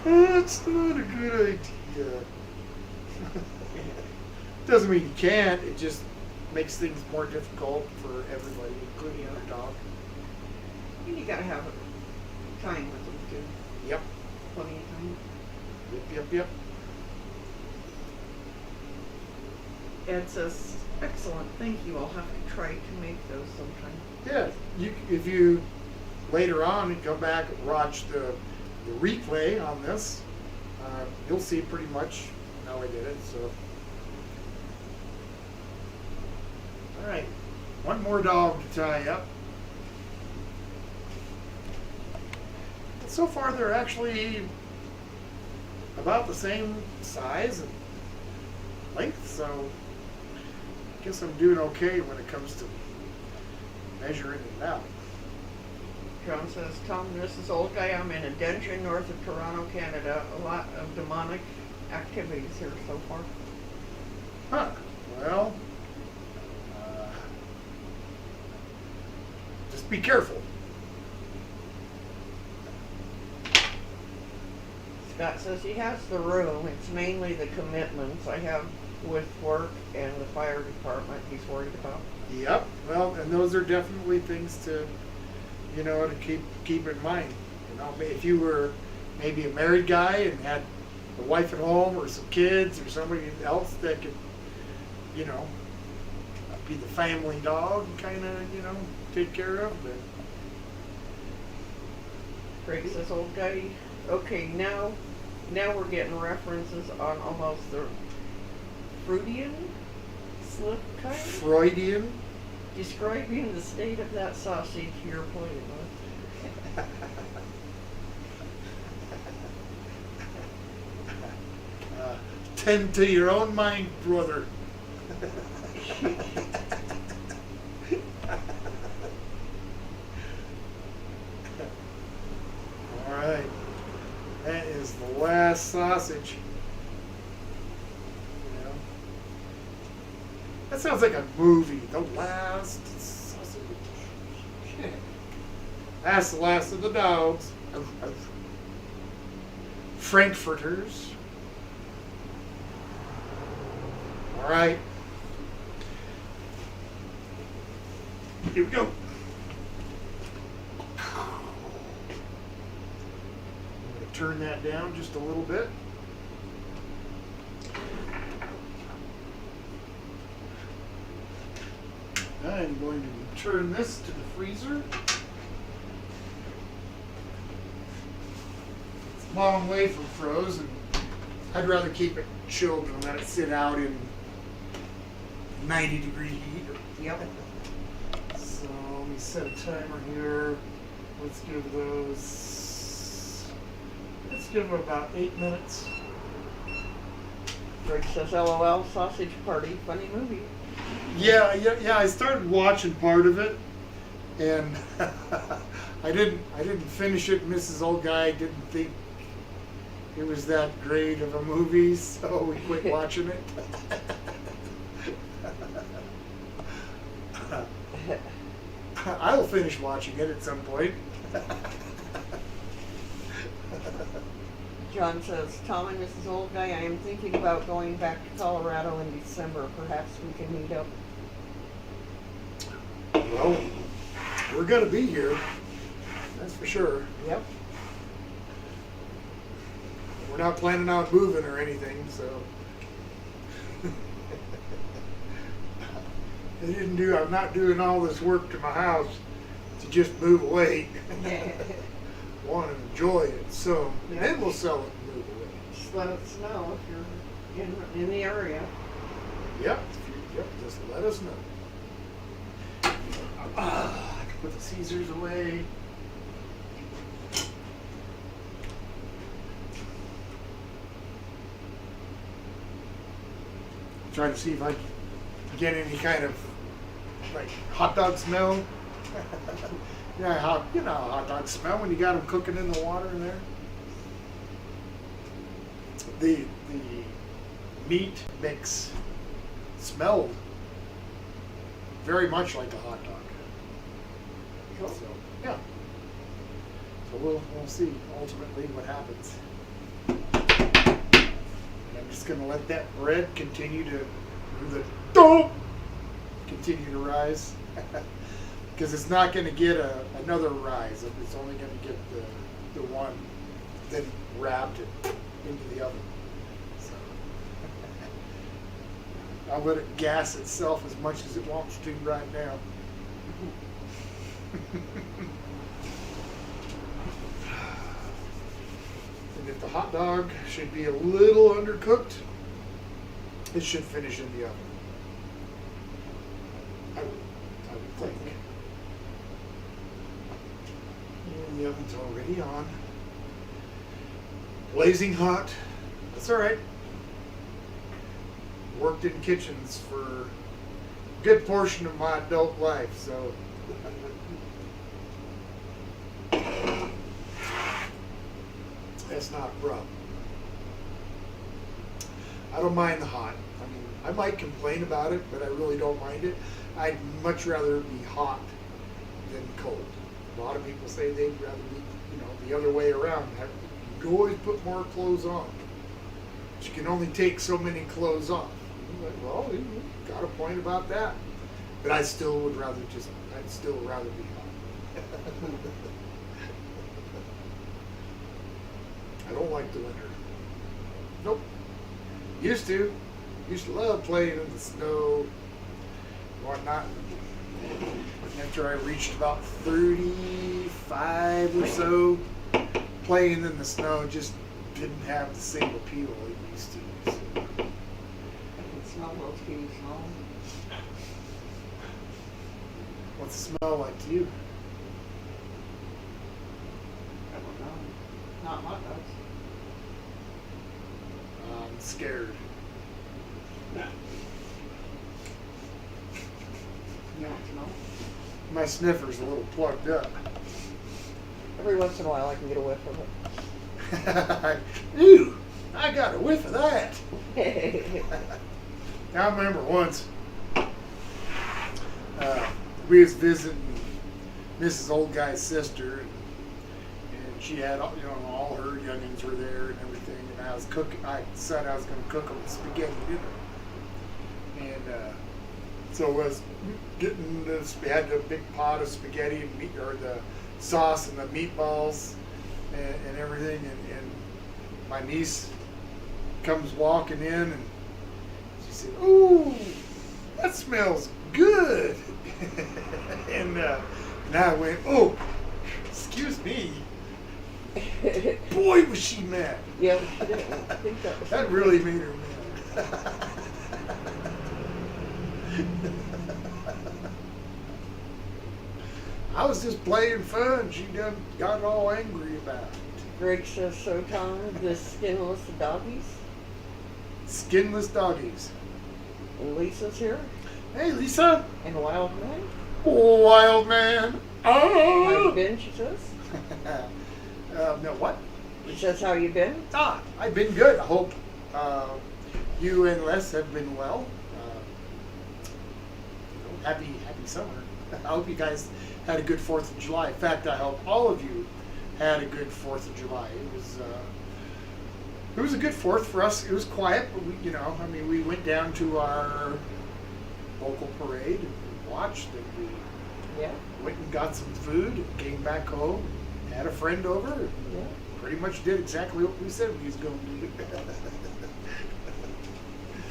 that's not a good idea. Doesn't mean you can't, it just makes things more difficult for everybody, including our dog. And you gotta have time with them too. Yep. Plenty of time. Yep. Ed says, excellent, thank you. I'll have to try to make those sometime. Yeah, if you later on come back and watch the replay on this, you'll see pretty much how I did it. So, all right, one more dog to tie up. So far, they're actually about the same size and length, so I guess I'm doing okay when it comes to measuring it out. John says, Tom, this is old guy. I'm in a dungeon north of Toronto, Canada. A lot of demonic activities here so far. Huh. Well, just be careful. Scott says he has the room. It's mainly the commitments I have with work and the fire department he's worried about. Yep. Well, and those are definitely things to, to keep in mind. If you were maybe a married guy and had a wife at home or some kids or somebody else that could, be the family dog and kind of, take care of. But Greg says, old guy. Okay, now we're getting references on almost the Freudian slip kind. Freudian. Describing the state of that sausage you're playing with. Tend to your own mind, brother. All right. That is the last sausage. That sounds like a movie. The last sausage. That's the last of the dogs. Frankfurters. All right. Here we go. I'm going to turn that down just a little bit. I'm going to turn this to the freezer. It's a long way from frozen. I'd rather keep it chilled than let it sit out in 90-degree heat. Yep. So let me set a timer here. Let's give them about 8 minutes. Greg says, LOL, Sausage Party, funny movie. Yeah. I started watching part of it, and I didn't finish it. Mrs. Old Guy didn't think it was that great of a movie, so we quit watching it. I'll finish watching it at some point. John says, Tom and Mrs. Old Guy, I am thinking about going back to Colorado in December. Perhaps we can meet up. Well, we're going to be here. That's for sure. Yep. We're not planning on moving or anything, so. I'm not doing all this work to my house to just move away. Want to enjoy it, so then we'll sell it and move away. Just let us know if you're in the area. Yep, just let us know. I can put the Caesars away. Trying to see if I can get any kind of like hot dog smell. Yeah, hot dog smell when you got them cooking in the water in there. The meat mix smelled very much like a hot dog. Cool. So yeah. So we'll see ultimately what happens. And I'm just gonna let that bread continue to do the dope. continue to rise. Because it's not going to get another rise. It's only going to get the one then wrapped it into the oven. So I'll let it gas itself as much as it wants to right now. And if the hot dog should be a little undercooked, it should finish in the oven. I would think. And the oven's already on. Blazing hot. That's all right. Worked in kitchens for a good portion of my adult life, so that's not a problem. I don't mind the hot. I mean, I might complain about it, but I really don't mind it. I'd much rather be hot than cold. A lot of people say they'd rather be, the other way around. You can always put more clothes on, but you can only take so many clothes off. Well, you got a point about that. But I'd still rather be hot. I don't like the winter. Nope. Used to love playing in the snow, whatnot. After I reached about 35 or so, playing in the snow just didn't have the same appeal it used to. So. I can smell those keys home. What's it smell like to you? I don't know. Not hot dogs. I'm scared. You don't smell? My sniffer's a little plugged up. Every once in a while I can get a whiff of it. Ew, I got a whiff of that. Yeah. I remember once we was visiting Mrs. Old Guy's sister, and she had all her youngins were there and everything, and I said I was going to cook them spaghetti dinner, and so I was getting this. We had a big pot of spaghetti and meat, or the sauce and the meatballs and everything, and my niece comes walking in and she said, "Ooh, that smells good." and I went, "Oh, excuse me." Boy, was she mad. Yeah, I didn't think that was That really made her mad. I was just playing fun. She done got all angry about it. Greg says, so Tom, the skinless doggies. Skinless doggies. And Lisa's here. Hey, Lisa. And Wild Man. Wild man. How you Oh. been, she says. No, what? She says, how you been? I've been good. I hope you and Les have been well. Happy summer. I hope you guys had a good 4th of July. In fact, I hope all of you had a good 4th of July. It was a good 4th for us. It was quiet, but we went down to our local parade and watched, and we Yeah. went and got some food and came back home, had a friend over, and Yeah. pretty much did exactly what we said we was going to do.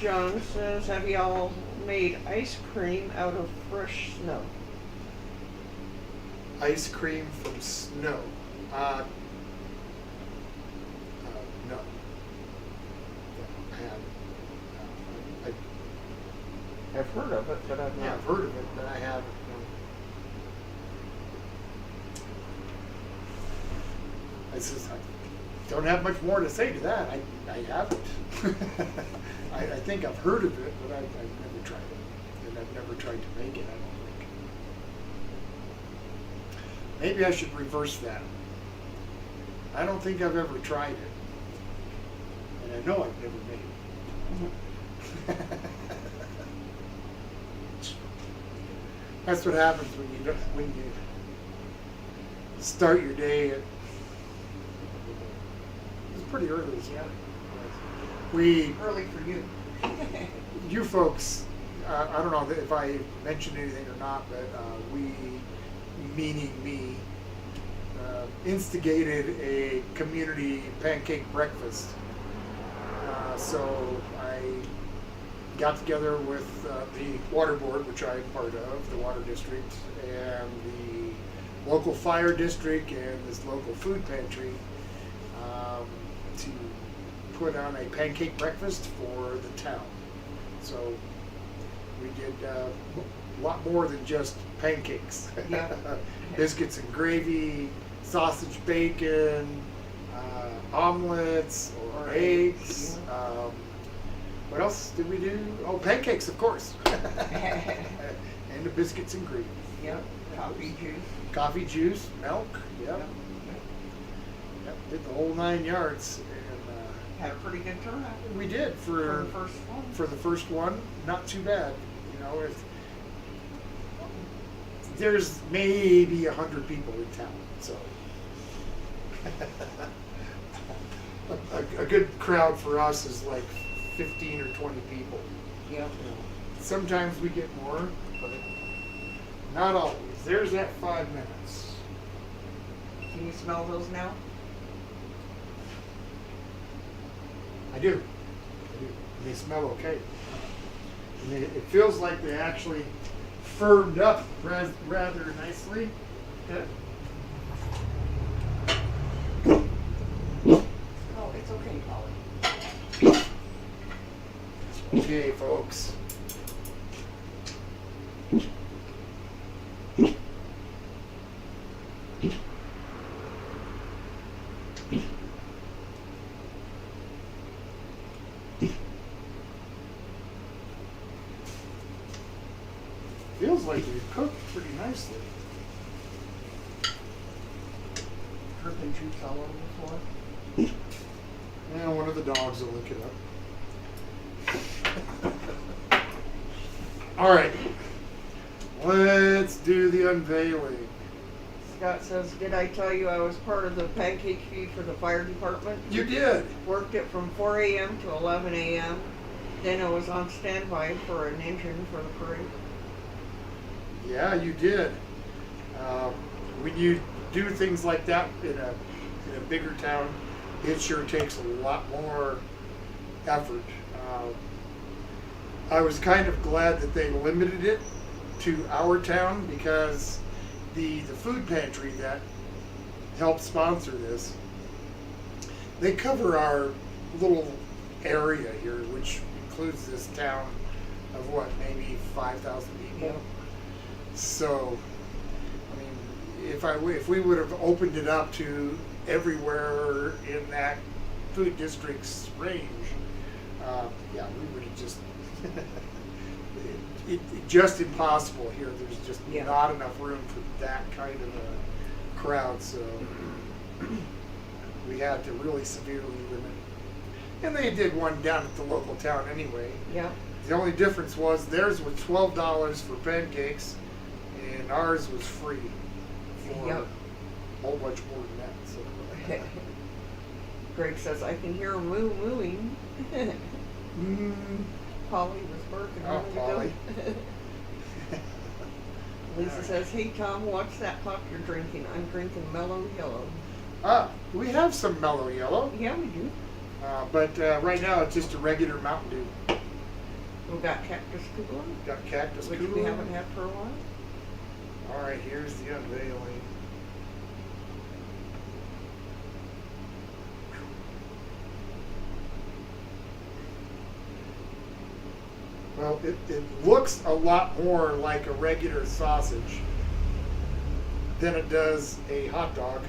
John says, have y'all made ice cream out of fresh snow? Ice cream from snow. No. I haven't. I've heard of it, but I've not. I've heard of it, but I haven't. No. I don't have much more to say to that. I haven't. I think I've heard of it, but I've never tried it. And I've never tried to make it, I don't think. Maybe I should reverse that. I don't think I've ever tried it. And I know I've never made it. That's what happens when you start your day at. It's pretty early. Yeah. We, Early for you. you folks, I don't know if I mentioned anything or not, but we, meaning me, instigated a community pancake breakfast. So I got together with the water board, which I'm part of, the water district, and the local fire district and this local food pantry to put on a pancake breakfast for the town. So we did a lot more than just pancakes. Yeah. Biscuits and gravy, sausage, bacon, omelets or eggs. What else did we do? Oh, pancakes, of course. And the biscuits and gravy. Yep. Coffee juice. Coffee juice, milk. Yep. Yep. Did the whole 9 yards. And Had a pretty good turnout. we did For the first one. for the first one. Not too bad. You know, if there's maybe 100 people in town, so a good crowd for us is like 15 or 20 people. Yep. You know, sometimes we get more, but not always. There's that 5 minutes. Can you smell those now? I do. They smell okay. And it feels like they actually firmed up rather nicely. Good. Oh, it's okay, Polly. Okay, folks. Feels like we cooked pretty nicely. Dripping juice all over the floor. And one of the dogs will lick it up. All right. Let's do the unveiling. Scott says, did I tell you I was part of the pancake feed for the fire department? You did. Worked it from 4 a.m. to 11 a.m. Then I was on standby for an engine for the parade. Yeah, you did. When you do things like that in a bigger town, it sure takes a lot more effort. I was kind of glad that they limited it to our town because the food pantry that helped sponsor this, they cover our little area here, which includes this town of what, maybe 5,000 people. Yep. So, I mean, if we would have opened it up to everywhere in that food district's range, yeah, we would have just just impossible here. There's just Yeah. not enough room for that kind of a crowd. So we had to really severely limit. And they did one down at the local town anyway. Yep. The only difference was theirs was $12 for pancakes, and ours was free for Yep. a whole bunch more than that. So. Greg says, I can hear moo mooing. Polly was barking a Oh, minute Polly. ago. Lisa says, hey Tom, what's that pop you're drinking? I'm drinking Mellow Yellow. We have some Mellow Yellow, Yeah, we do. but right now it's just a regular Mountain Dew. We've got Cactus Cool, Got Cactus which Cool. we haven't had for a while. All right, here's the unveiling. Well, it looks a lot more like a regular sausage than it does a hot dog.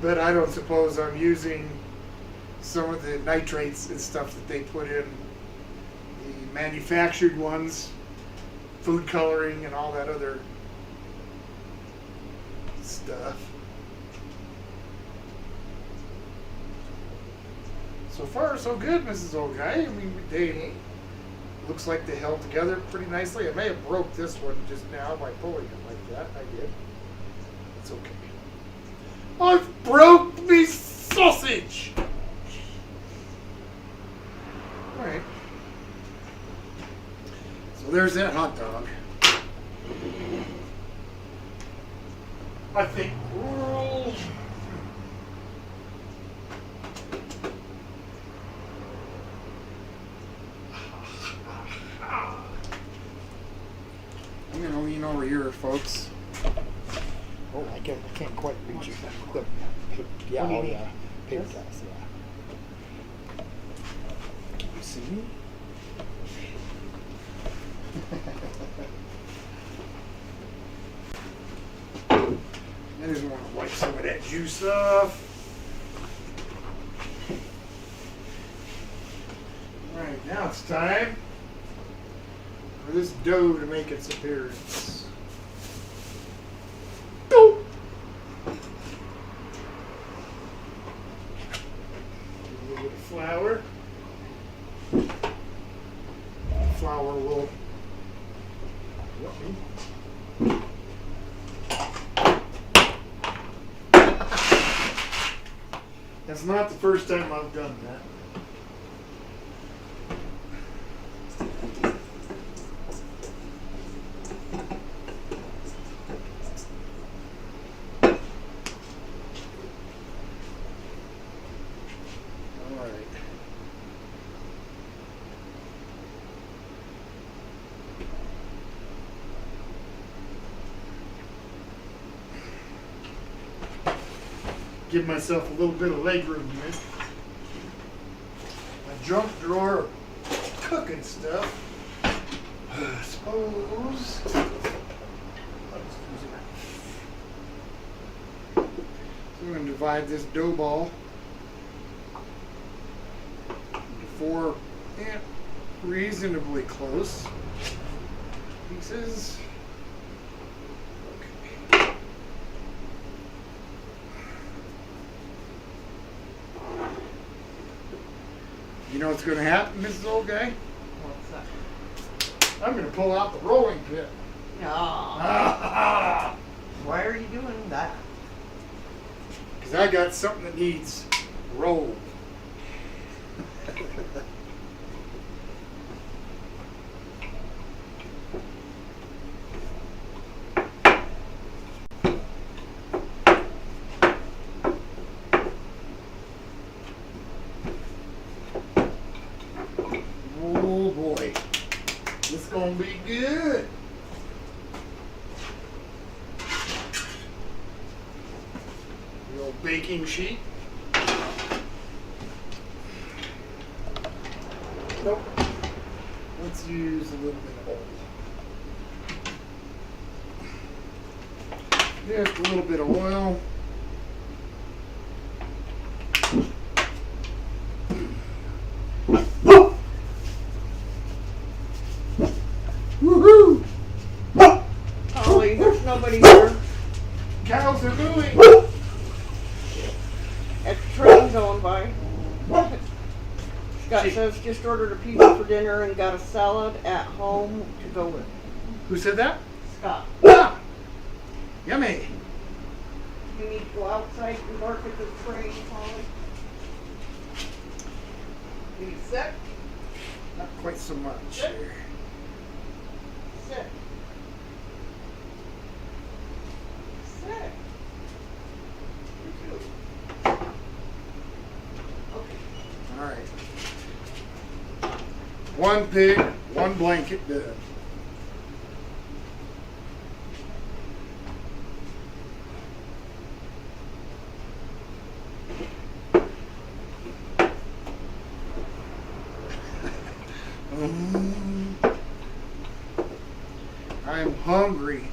But I don't suppose I'm using some of the nitrates and stuff that they put in the manufactured ones, food coloring and all that other stuff. So far, so good, Mrs. O'Guy. I mean, they looks like they held together pretty nicely. I may have broke this one just now by pulling it like that. I did. It's okay. I've broke me sausage. there's that hot dog. I think. I'm gonna lean over here, folks. Oh, I can't quite reach it. Yeah, What do you oh need? yeah. Paper This? towels, yeah. Can you see me? I just want to wipe some of that juice off. Alright, now it's time for this dough to make its appearance. Go! A little bit of flour. Flour will help me. That's not the first time I've done that. All right. Give myself a little bit of leg room here. My junk drawer of cooking stuff. I suppose. I'll just use it. So I'm going to divide this dough ball into 4 reasonably close pieces. Okay. You know what's going to happen, Mrs. Old Guy? What's that? I'm going to pull out the rolling pin. No. Because Why are you doing that? I got something that needs rolled. Oh boy, this gonna be good. The old baking sheet. Nope. Let's use a little bit of oil. Just a little bit of oil. Woohoo! Holly, there's nobody here. Cows are mooing. At the train going by. Scott says just ordered a pizza for dinner and got a salad at home to go with. Who said that? Scott, Ah! Yummy. you need to go outside and bark at the train, Holly. You sick? Not quite so much. Sick? Sick. Sick. You too. Okay. All right. One pig, one blanket done. I'm hungry.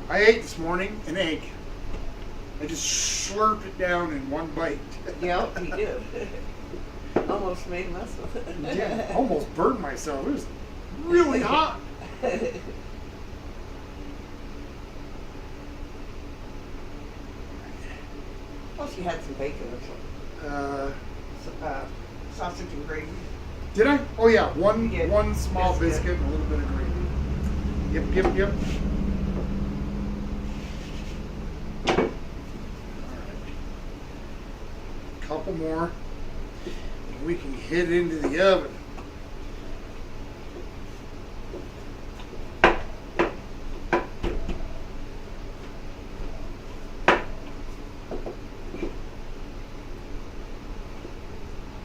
I ate this morning an egg. I just slurped it down in one bite. Yep, he did. Almost made a mess of it. Yeah, almost burned myself. It was really hot. Plus, you had some bacon or something. Sausage and gravy. Did I? Oh yeah, one You did. one small Biscuit. biscuit and a little bit of gravy. Yep. Alright. Couple more. and we can hit into the oven.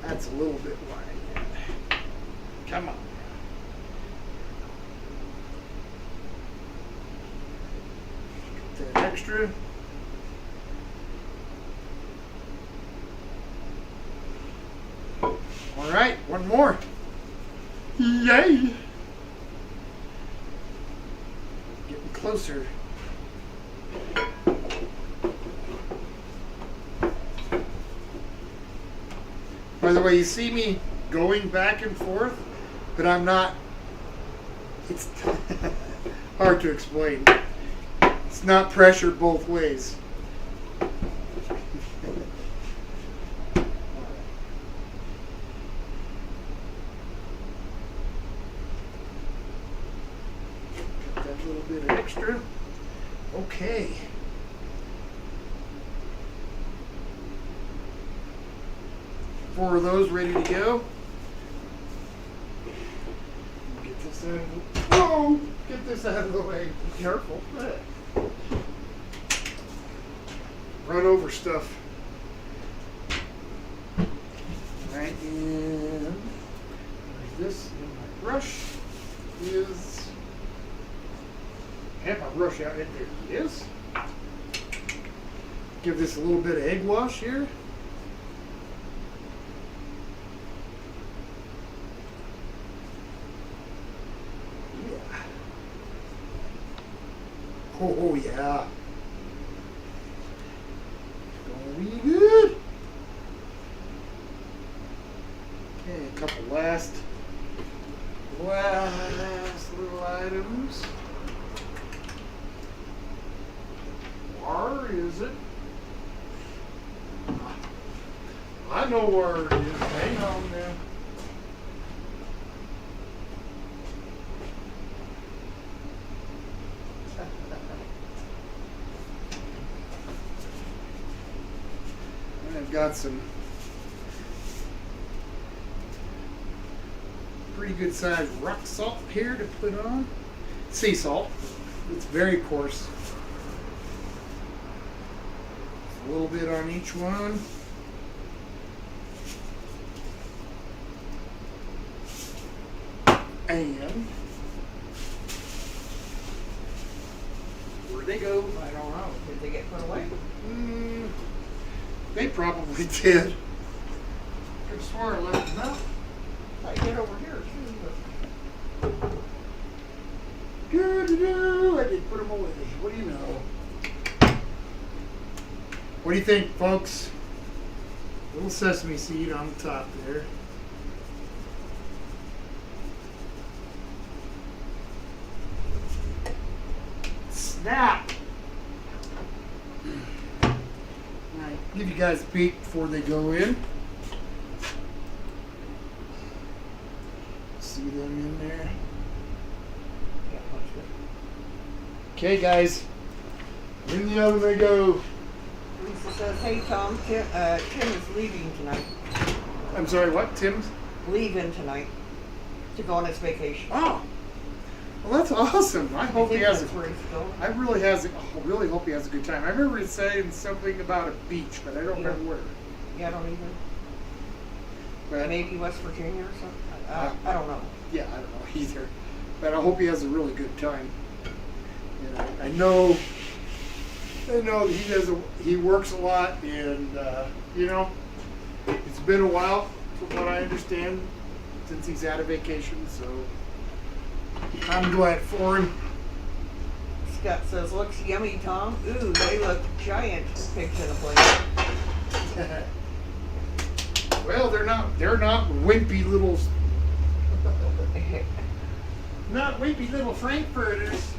That's a little bit wide. Come on. Get that extra. All right, one more. Yay! Getting closer. By the way, you see me going back and forth, but I'm not. It's hard to explain. It's not pressure both ways. Got that little bit of extra. Okay. Four of those ready to go. Get this out of the whoa! Get this out of the way. Be careful. Run over stuff. Right, and this in my brush is. I have my brush out. There it is. Give this a little bit of egg wash here. Oh yeah. Gonna be good. Okay, a couple last little items. Where is it? I know where it is. Hang on now. I've got some pretty good sized rock salt here to put on. Sea salt. It's very coarse. A little bit on each one. And where'd they go? I don't know. Did they get put away? They probably did. Could swear I left them out. I get over here too. Good to do. I did put them away. What do you know? What do you think, folks? Little sesame seed on the top there. Snap! Alright, give you guys a peek before they go in. See them in there. Yeah, that's good. Okay, guys. In the oven they go. Lisa says, "Hey Tom, Tim is leaving tonight. I'm sorry, what? Tim's? Leaving tonight to go on his vacation." Oh! Well, that's awesome. I hope he has that's where he's going. I really hope he has a good time. I remember it saying something about a beach, but I don't remember where. Yeah, I don't either. But Maybe West Virginia or something. I don't know. yeah, I don't know either. But I hope he has a really good time. And I know he works a lot, and it's been a while, from what I understand, since he's out of vacation. So I'm glad for him. Scott says, "Looks yummy, Tom." Ooh, they look giant pigs in a plate. Well, they're not wimpy little, not wimpy little frankfurters.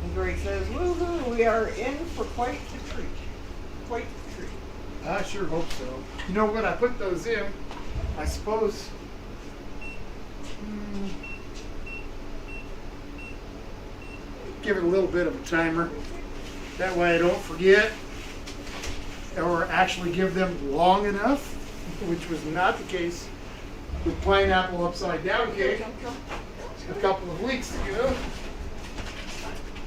And Greg says, "Woohoo! We are in for quite the treat. Quite the treat." I sure hope so. You know what? I put those in. I suppose. Give it a little bit of a timer. That way I don't forget, or actually give them long enough. which was not the case with pineapple upside down cake a couple of weeks ago.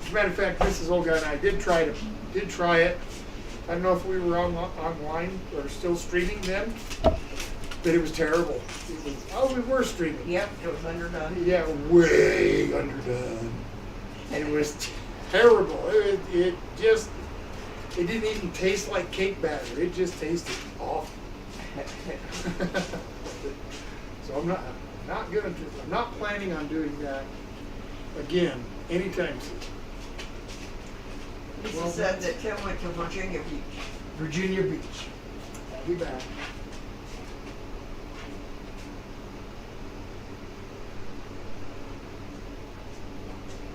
As a matter of fact, Mrs. Olga and I did try it. I don't know if we were online or still streaming then, but it was terrible. We were streaming. Yep, it was underdone. Yeah, way underdone. And it was terrible. It didn't even taste like cake batter. It just tasted awful. So I'm not planning on doing that again anytime soon. Lisa Well, said that Tim went to Virginia Beach. Virginia Beach. I'll be back.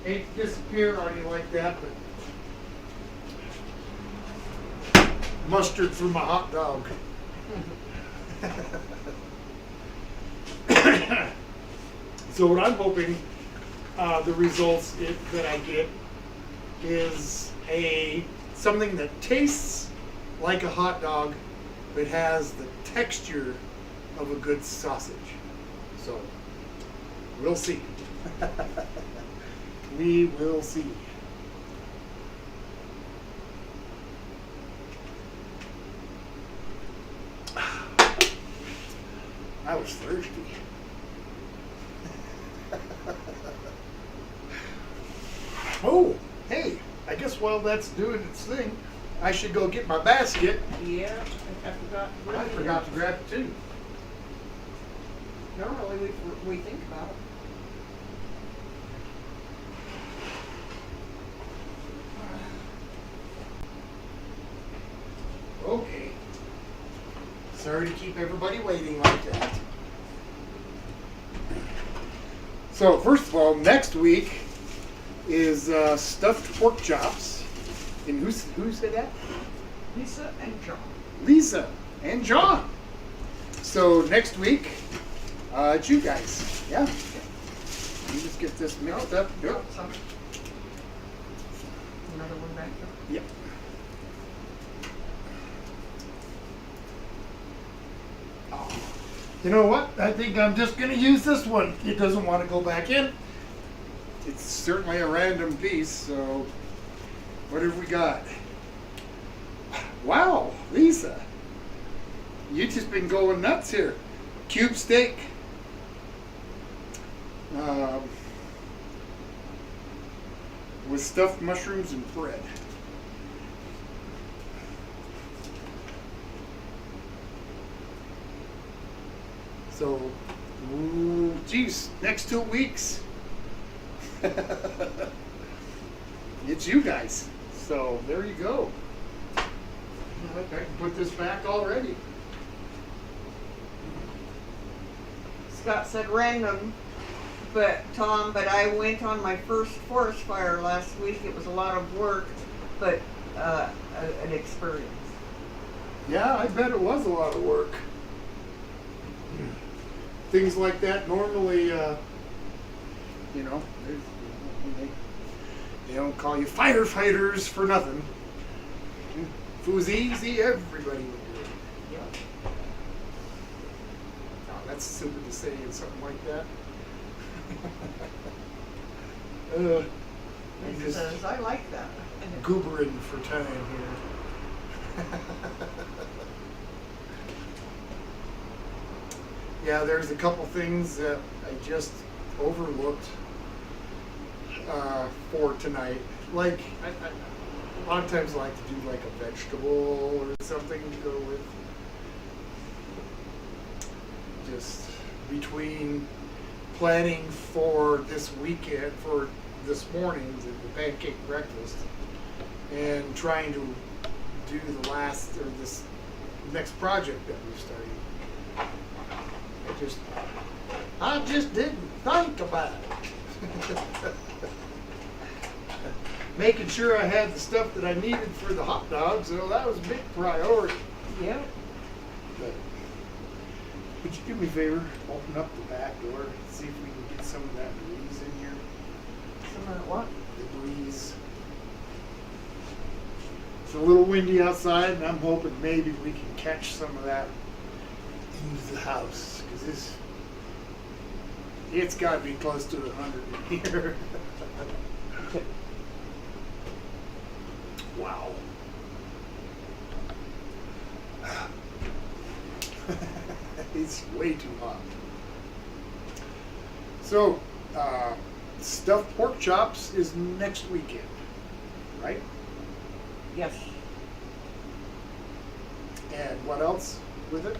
Hate to disappear on you like that, but mustard for my hot dog. So what I'm hoping the results that I get is something that tastes like a hot dog but has the texture of a good sausage. So we'll see. We will see. I was thirsty. Oh, hey, I guess while that's doing its thing, I should go get my basket. Yeah, I forgot. I forgot to grab it too. Normally we think about it. Okay. Sorry to keep everybody waiting like that. So first of all, next week is stuffed pork chops. And who said that? Lisa and John. Lisa and John. So next week, it's you guys. Yeah. Let me just get this mixed up. Yep. Some. Another one back there. Yep. You know what? I think I'm just going to use this one. It doesn't want to go back in. It's certainly a random piece, so what have we got? Wow, Lisa. You've just been going nuts here. Cube steak. With stuffed mushrooms and bread. So, geez, next 2 weeks, it's you guys. So there you go. I can put this back already. Scott said random, but I went on my first forest fire last week. It was a lot of work, but an experience. Yeah, I bet it was a lot of work. Things like that normally, they don't call you firefighters for nothing. If it was easy, everybody would do it. Yep. Oh, that's stupid to say in something like that. I'm Lisa just says, I like that. goobering for time here. Yeah, there's a couple things that I just overlooked for tonight. Like, a lot of times I like to do like a vegetable or something to go with. Just between planning for this weekend, for this morning, the pancake breakfast, and trying to do this next project that we've started. I just didn't think about it. Making sure I had the stuff that I needed for the hot dogs, so that was a big priority. Yep. But would you do me a favor? Open up the back door, see if we can get some of that breeze in here. Some of the what? The breeze. It's a little windy outside, and I'm hoping maybe we can catch some of that into the house because it's got to be close to 100 in here. Wow. It's way too hot. So, stuffed pork chops is next weekend, right? Yes. And what else with it?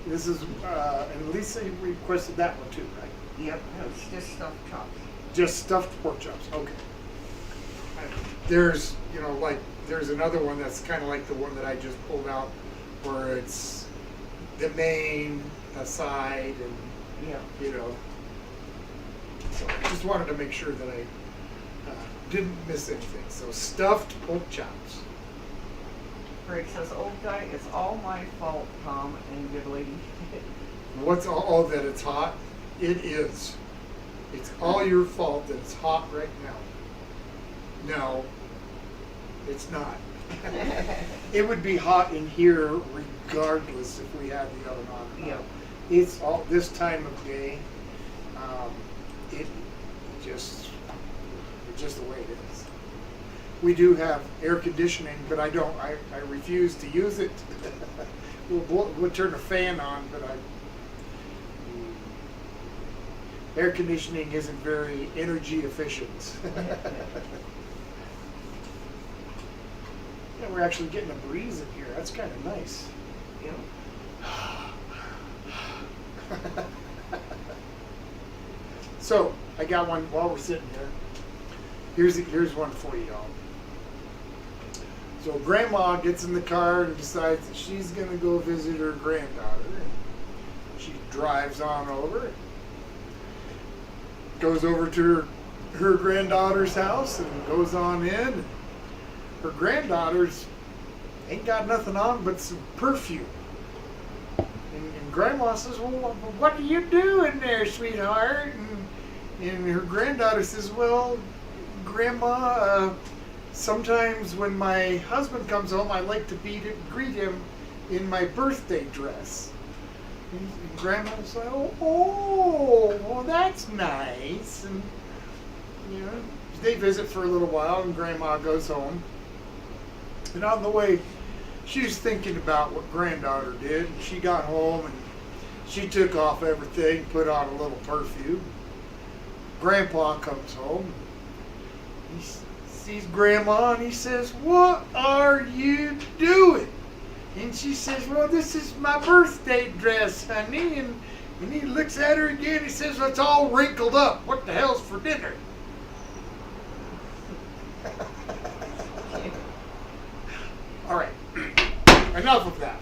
This is, and Lisa requested that one too, right? Yep. It's just stuffed chops. Just stuffed pork chops, okay. There's, like, there's another one that's kind of like the one that I just pulled out, where it's the main, a side, and, Yeah. So I just wanted to make sure that I didn't miss anything. So stuffed pork chops. Greg says, "Old guy, it's all my fault, Tom and good lady." What's all that it's hot? It is. It's all your fault that it's hot right now. No, it's not. It would be hot in here regardless if we had the oven on. Yeah. It's all this time of day. It's just the way it is. We do have air conditioning, but I refuse to use it. We'll turn the fan on, but air conditioning isn't very energy efficient. Yeah, we're actually getting a breeze in here. That's kind of nice. Yeah. So I got one while we're sitting here. Here's one for y'all. So Grandma gets in the car and decides that she's gonna go visit her granddaughter. She drives on over, goes over to her granddaughter's house and goes on in. Her granddaughter's ain't got nothing on but some perfume. And Grandma says, "Well, what are you doing there, sweetheart?" And her granddaughter says, "Well, Grandma, sometimes when my husband comes home, I like to greet him in my birthday dress." And Grandma's like, "Oh, well, that's nice." And they visit for a little while, and Grandma goes home. And on the way, she's thinking about what granddaughter did. And she got home and she took off everything, put on a little perfume. Grandpa comes home. He sees Grandma and he says, "What are you doing?" And she says, "Well, this is my birthday dress, honey." And he looks at her again. He says, "Well, it's all wrinkled up. What the hell's for dinner?" All right, enough of that.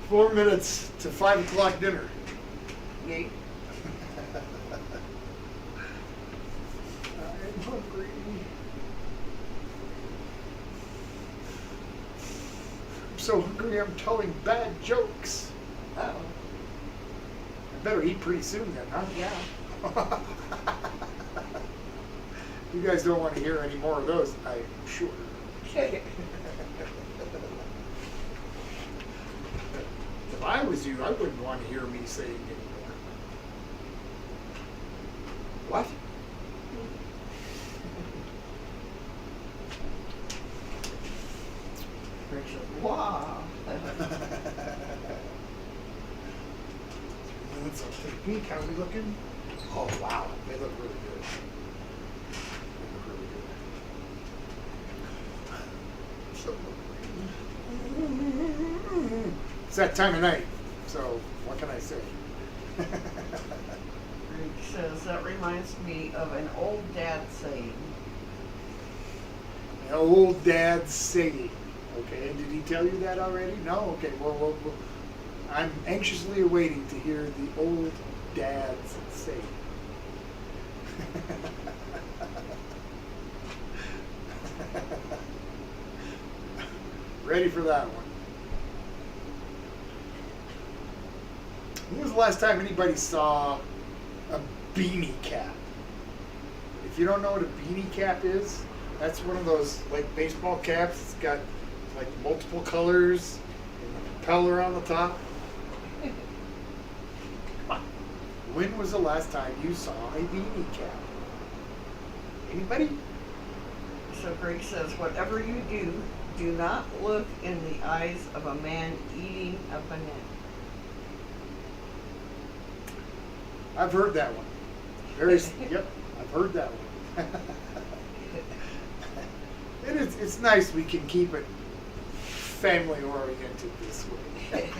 4 minutes to 5 o'clock dinner. Yay. I'm hungry. I'm so hungry I'm telling bad jokes. Oh. I better eat pretty soon then, huh? Yeah. You guys don't want to hear any more of those, I'm sure. If I was you, I wouldn't want to hear me saying anymore. What? Wow. Let's take a peek. How are we looking? Oh, wow. They look really good. They look really good. So, it's that time of night. So, what can I say? Greg says, "That reminds me of an old dad saying." An old dad's saying. Okay, did he tell you that already? No? Okay, well, I'm anxiously awaiting to hear the old dad's saying. Ready for that one. When was the last time anybody saw a beanie cap? If you don't know what a beanie cap is, That's one of those like baseball caps. It's got like multiple colors and a propeller on the top. Come on. When was the last time you saw a beanie cap? Anybody? So Greg says, whatever you do, do not look in the eyes of a man eating a banana. I've heard that one. Yep, I've heard that one. It's nice we can keep it family oriented this way.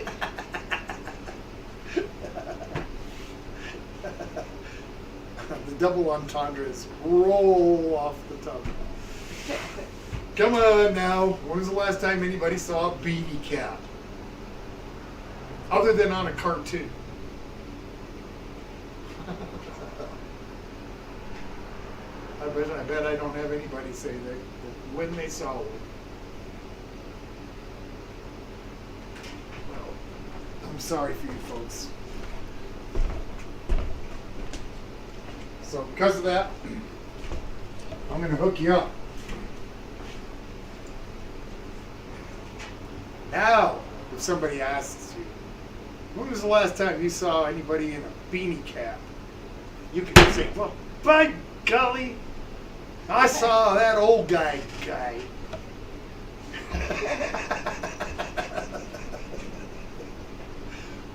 The double entendres roll off the tongue. Come on now. When was the last time anybody saw a beanie cap? Other than on a cartoon. I bet I don't have anybody say that when they saw one. Well, I'm sorry for you folks. So because of that, I'm going to hook you up. Now, if somebody asks you, when was the last time you saw anybody in a beanie cap? You can say, well, by golly, I saw that old guy.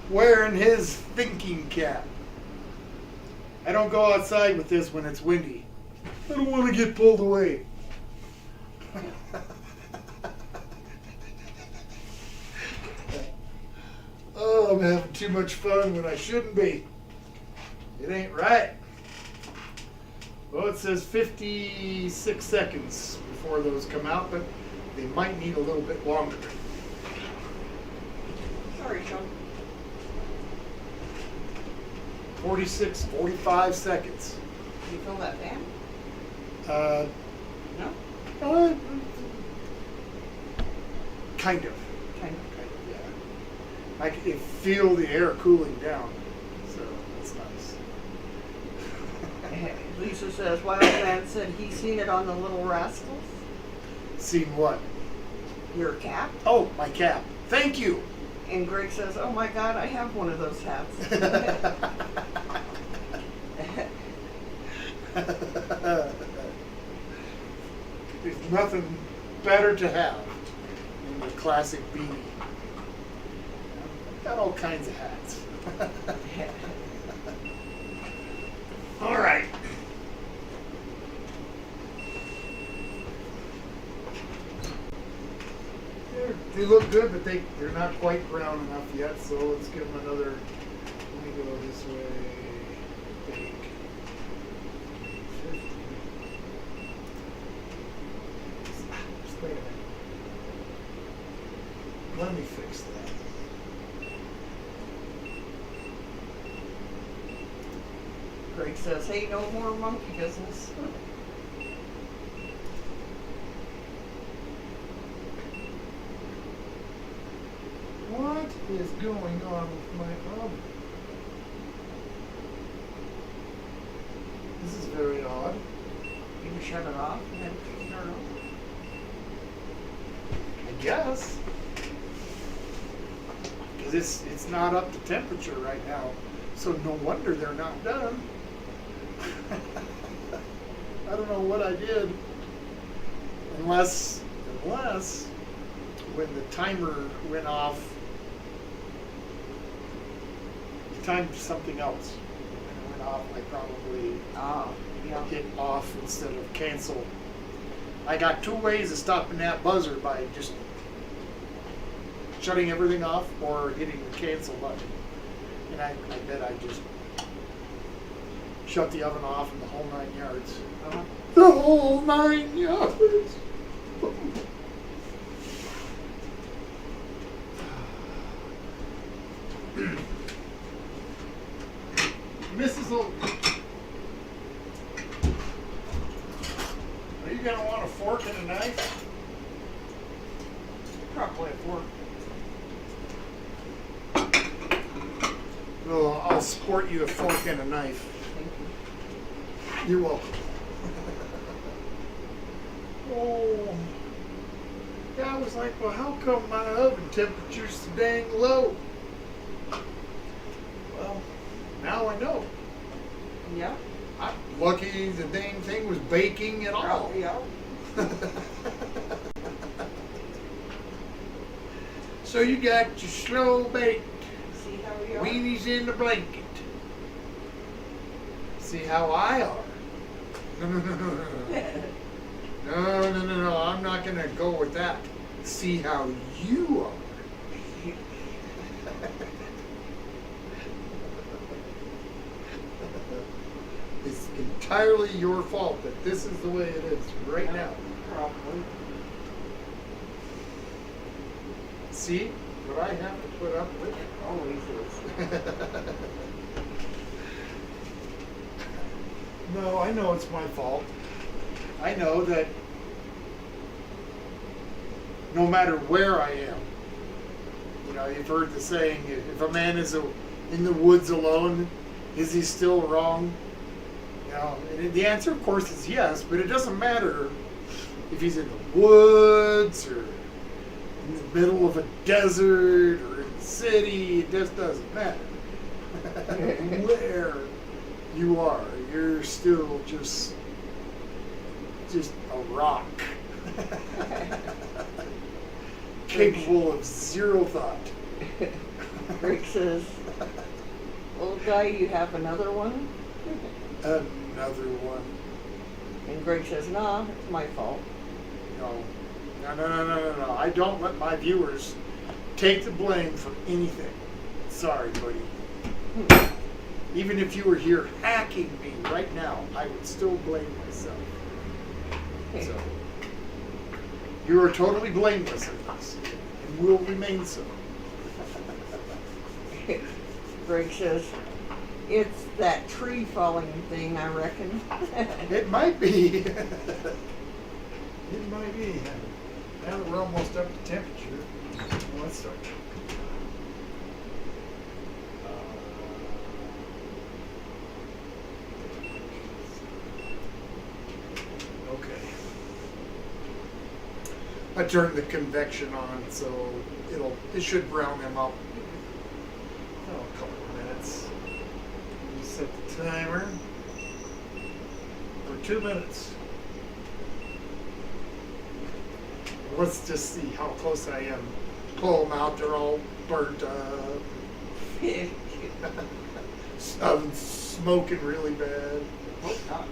Wearing his thinking cap. I don't go outside with this when it's windy. I don't want to get pulled away. Oh, I'm having too much fun when I shouldn't be. It ain't right. Well, it says 56 seconds before those come out, but they might need a little bit longer. Sorry, Sean. 45 seconds. You feel that fan? Uh, No? uh, kind of. Kind Yeah. I can feel the air cooling down, so that's nice. of. Lisa says, Wildman said he's seen it on the Little Rascals. Seen what? Your cap? Oh, my cap. Thank you. And Greg says, oh my God, I have one of those hats. There's nothing better to have than the classic beanie. I've got all kinds of hats. All right. They look good, but they're not quite brown enough yet, so let's give them another. Let me go this way. I think. 50. Just wait a minute. Let me fix that. Greg says, hey, no more monkey business. What is going on with my oven? This is very odd. You can shut it off and then turn it on. I guess. Because it's not up to temperature right now. So no wonder they're not done. I don't know what I did. Unless when the timer went off, it timed something else. When it went off, I probably Oh, yeah. hit off instead of cancel. I got two ways of stopping that buzzer by just shutting everything off or hitting the cancel button. And I bet I just shut the oven off in the whole 9 yards. Uh-huh. The whole 9 yards! Mrs. Oak, are you going to want a fork and a knife? Probably a fork. Well, I'll sport you a fork and a knife. Thank you. You're welcome. Oh, yeah, I was like, well, how come my oven temperature's so dang low? Well, now I know. Yeah. I'm lucky the dang thing was baking at all. Yeah. So you got your slow baked See how we are? weenies in the blanket. See how I are. No, I'm not gonna go with that. See how you are. It's entirely your fault that this is the way it is right now. Probably. See what I have to put up with? Always is. No, I know it's my fault. I know that no matter where I am, you know, you've heard the saying, if a man is in the woods alone, is he still wrong? You know, and the answer, of course, is yes, but it doesn't matter if he's in the woods or in the middle of a desert or in the city. It just doesn't matter. Where you are, you're still just a rock. Capable of zero thought. Rick says, "Old guy, you have another one?" Another one. And Greg says, "Nah, it's my fault." No. I don't let my viewers take the blame for anything. Sorry, buddy. Even if you were here hacking me right now, I would still blame myself. So, you are totally blameless in this, and will remain so. Greg says, "It's that tree falling thing, I reckon." It might be. It might be. Now that we're almost up to temperature, let's start. Okay. I turned the convection on, so it should brown them up. Oh, a couple of minutes. You set the timer for 2 minutes. Let's just see how close I am. Pull them out, they're all burnt up. Oven's smoking really bad. Hope not.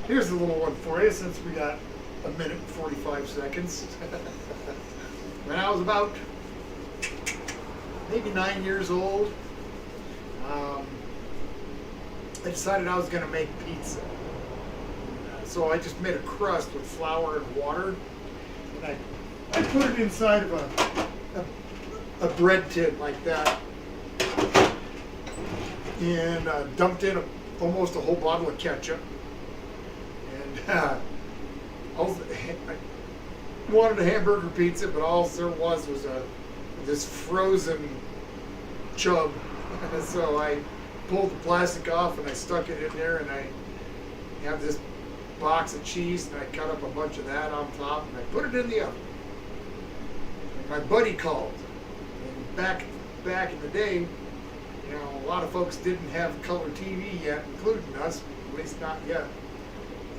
Here's a little one for you since we got a minute and 45 seconds. When I was about maybe 9 years old, I decided I was going to make pizza. So I just made a crust with flour and water. And I put it inside of a bread tin like that. And dumped in almost a whole bottle of ketchup. And I wanted a hamburger pizza, but all there was this frozen chub. So I pulled the plastic off and I stuck it in there, and I have this box of cheese, and I cut up a bunch of that on top, and I put it in the oven. And my buddy called, and back in the day, you know, a lot of folks didn't have color TV yet, including us, at least not yet.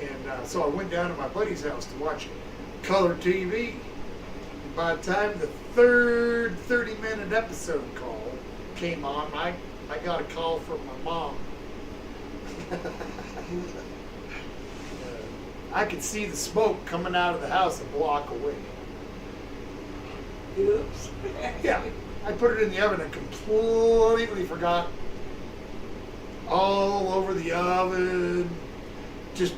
And so I went down to my buddy's house to watch color TV. And by the time the third 30-minute episode call came on, I got a call from my mom. I could see the smoke coming out of the house a block away. Oops. Yeah, I put it in the oven and completely forgot. All over the oven. Just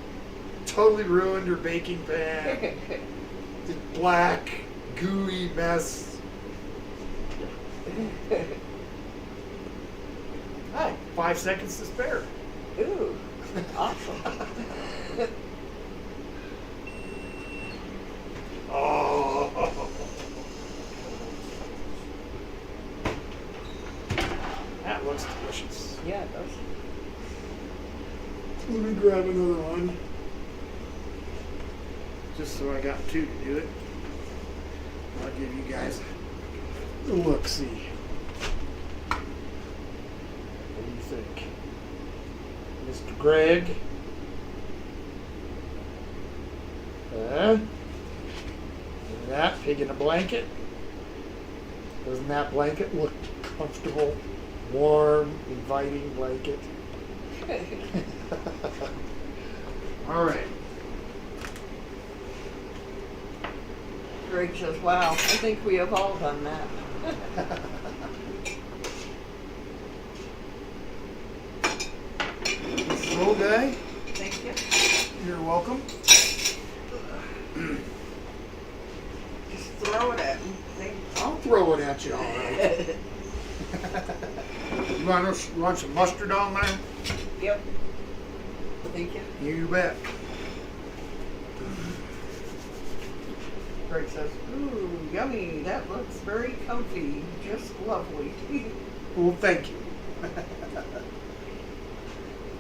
totally ruined her baking pan. This black, gooey mess. Hi, 5 seconds to spare. Ooh, awesome. Oh. That looks delicious. Yeah, it does. Let me grab another one. just so I got two to do it. I'll give you guys a look-see. What do you think? Mr. Greg? And that pig in a blanket. Doesn't that blanket look comfortable? Warm, inviting blanket. All right. Greg says, wow, I think we have all done that. This little guy, Thank you. you're welcome. Just throw it at me. I'll throw it at you, all right. You want some mustard on there? Yep. Thank you. You bet. Greg says, ooh, yummy. That looks very comfy. Just lovely. Well, thank you.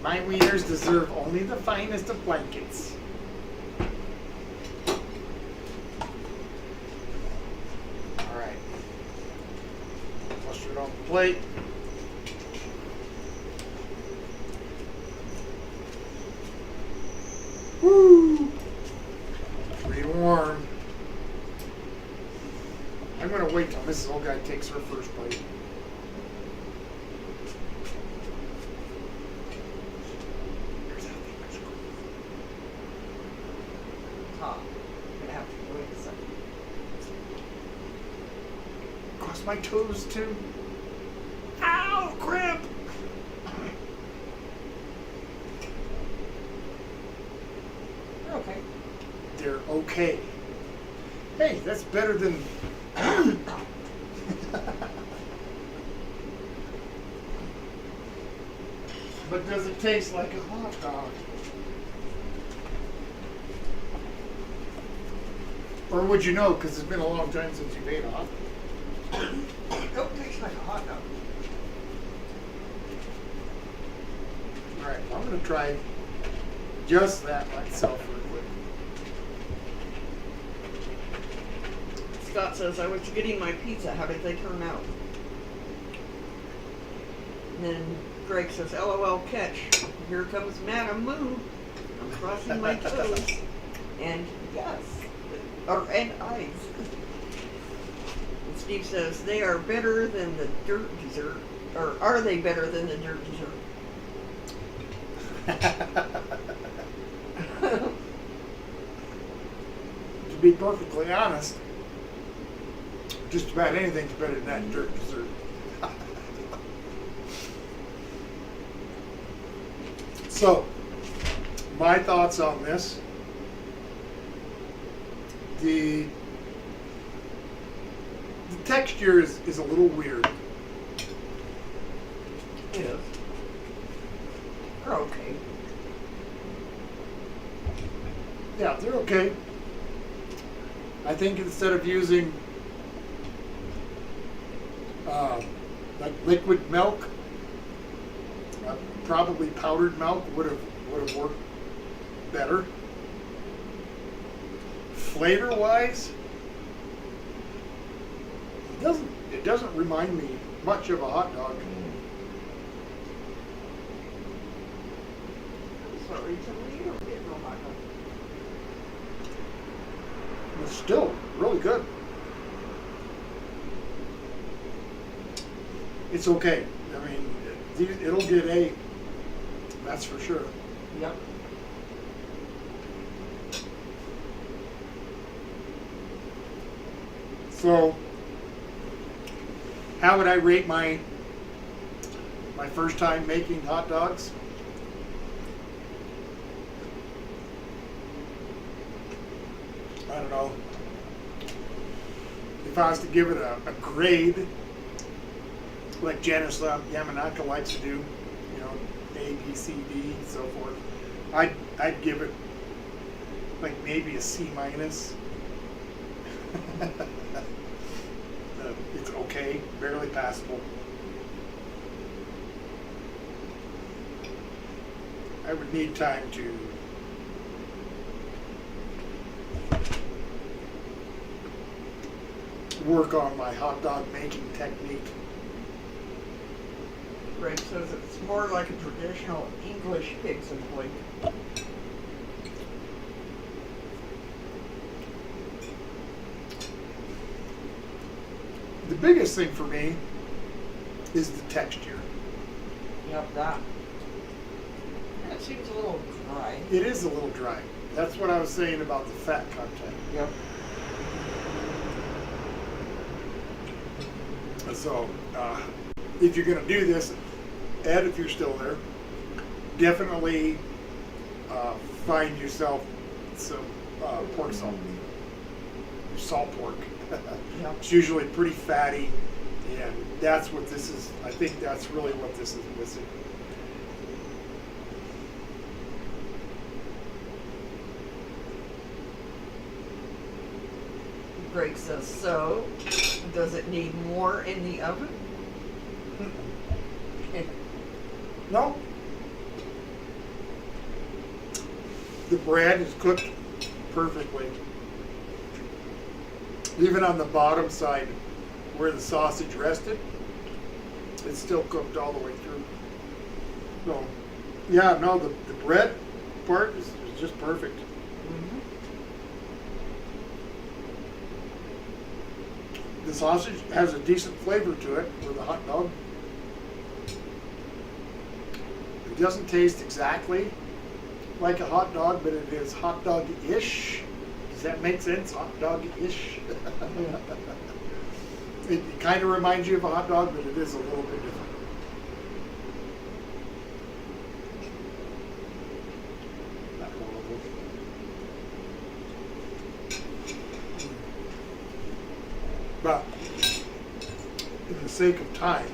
My wieners deserve only the finest of blankets. All right. Mustard on the plate. Woo! Pretty warm. I'm gonna wait till Mrs. Old Guy takes her first bite. Top. I'm gonna have to wait a second. Cross my toes too. Ow, cramp! You're okay. They're okay. Hey, that's better than. But does it taste like a hot dog? Or would you know? Because it's been a long time since you ate a hot dog. Don't taste like a hot dog. All right, I'm gonna try just that myself real quick. Scott says, I was getting my pizza. How did they turn out? And then Greg says, LOL catch. Here comes Madam Moo. I'm crossing my toes. And yes. And eyes. And Steve says, they are better than the dirt dessert. Or are they better than the dirt dessert? To be perfectly honest, just about anything's better than that dirt dessert. So, my thoughts on this. The texture is a little weird. It is. They're okay. Yeah, they're okay. I think instead of using like liquid milk, probably powdered milk would have worked better. Flavor wise, it doesn't remind me much of a hot dog. Sorry, Timmy, you don't get no hot dog. It's still really good. It's okay. I mean, it'll get A. That's for sure. Yep. So, how would I rate my first time making hot dogs? I don't know. If I was to give it a grade, like Janice Yamanaka likes to do, you know, A, B, C, D, so forth, I'd give it like maybe a C minus. It's okay, barely passable. I would need time to work on my hot dog making technique. Greg says it's more like a traditional English pigs and blink. The biggest thing for me is the texture. Yep, that. That seems a little dry. It is a little dry. That's what I was saying about the fat content. Yep. So, if you're going to do this, Ed, if you're still there, definitely find yourself some pork salt. Salt pork. Yep. It's usually pretty fatty, and that's what this is. I think that's really what this is missing. Greg says, so does it need more in the oven? No. The bread is cooked perfectly. Even on the bottom side where the sausage rested, it's still cooked all the way through. So, yeah, no, the bread part is just perfect. Mm-hmm. The sausage has a decent flavor to it for the hot dog. It doesn't taste exactly like a hot dog, but it is hot dog-ish. Does that make sense? Hot dog-ish. It kind of reminds you of a hot dog, but it is a little bit different. Not horrible. But, in the sake of time,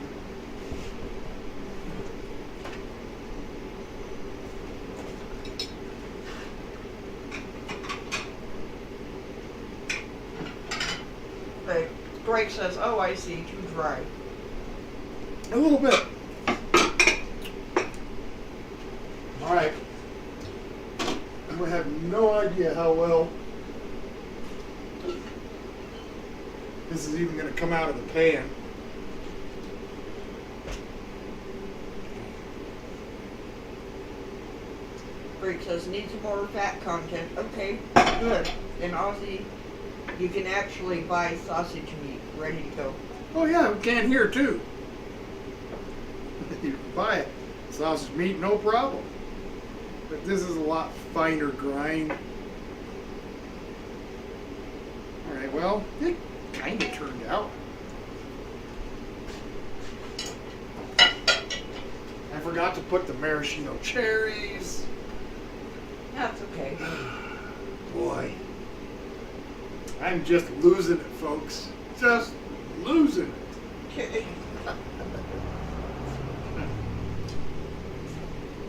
But Greg says, oh, I see, too dry. a little bit. All right. I have no idea how well this is even going to come out of the pan. Greg says, needs more fat content. Okay, good. In Aussie, you can actually buy sausage meat ready to go. Oh yeah, we can here too. You can buy it. Sausage meat, no problem. But this is a lot finer grind. All right, well, it kind of turned out. I forgot to put the maraschino cherries. That's okay. Boy, I'm just losing it, folks. Just losing it.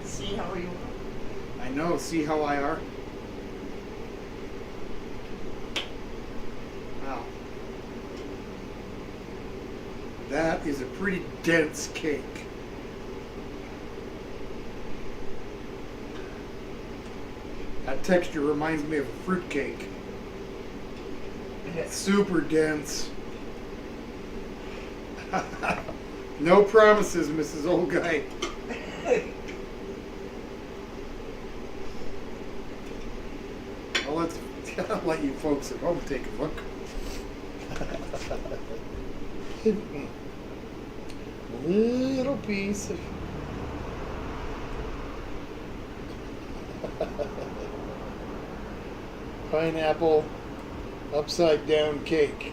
See how you are? I know, see how I are? Wow. That is a pretty dense cake. That texture reminds me of a fruit cake. It's super dense. No promises, Mrs. Old Guy. I'll let you folks at home take a look. Little piece of pineapple upside down cake.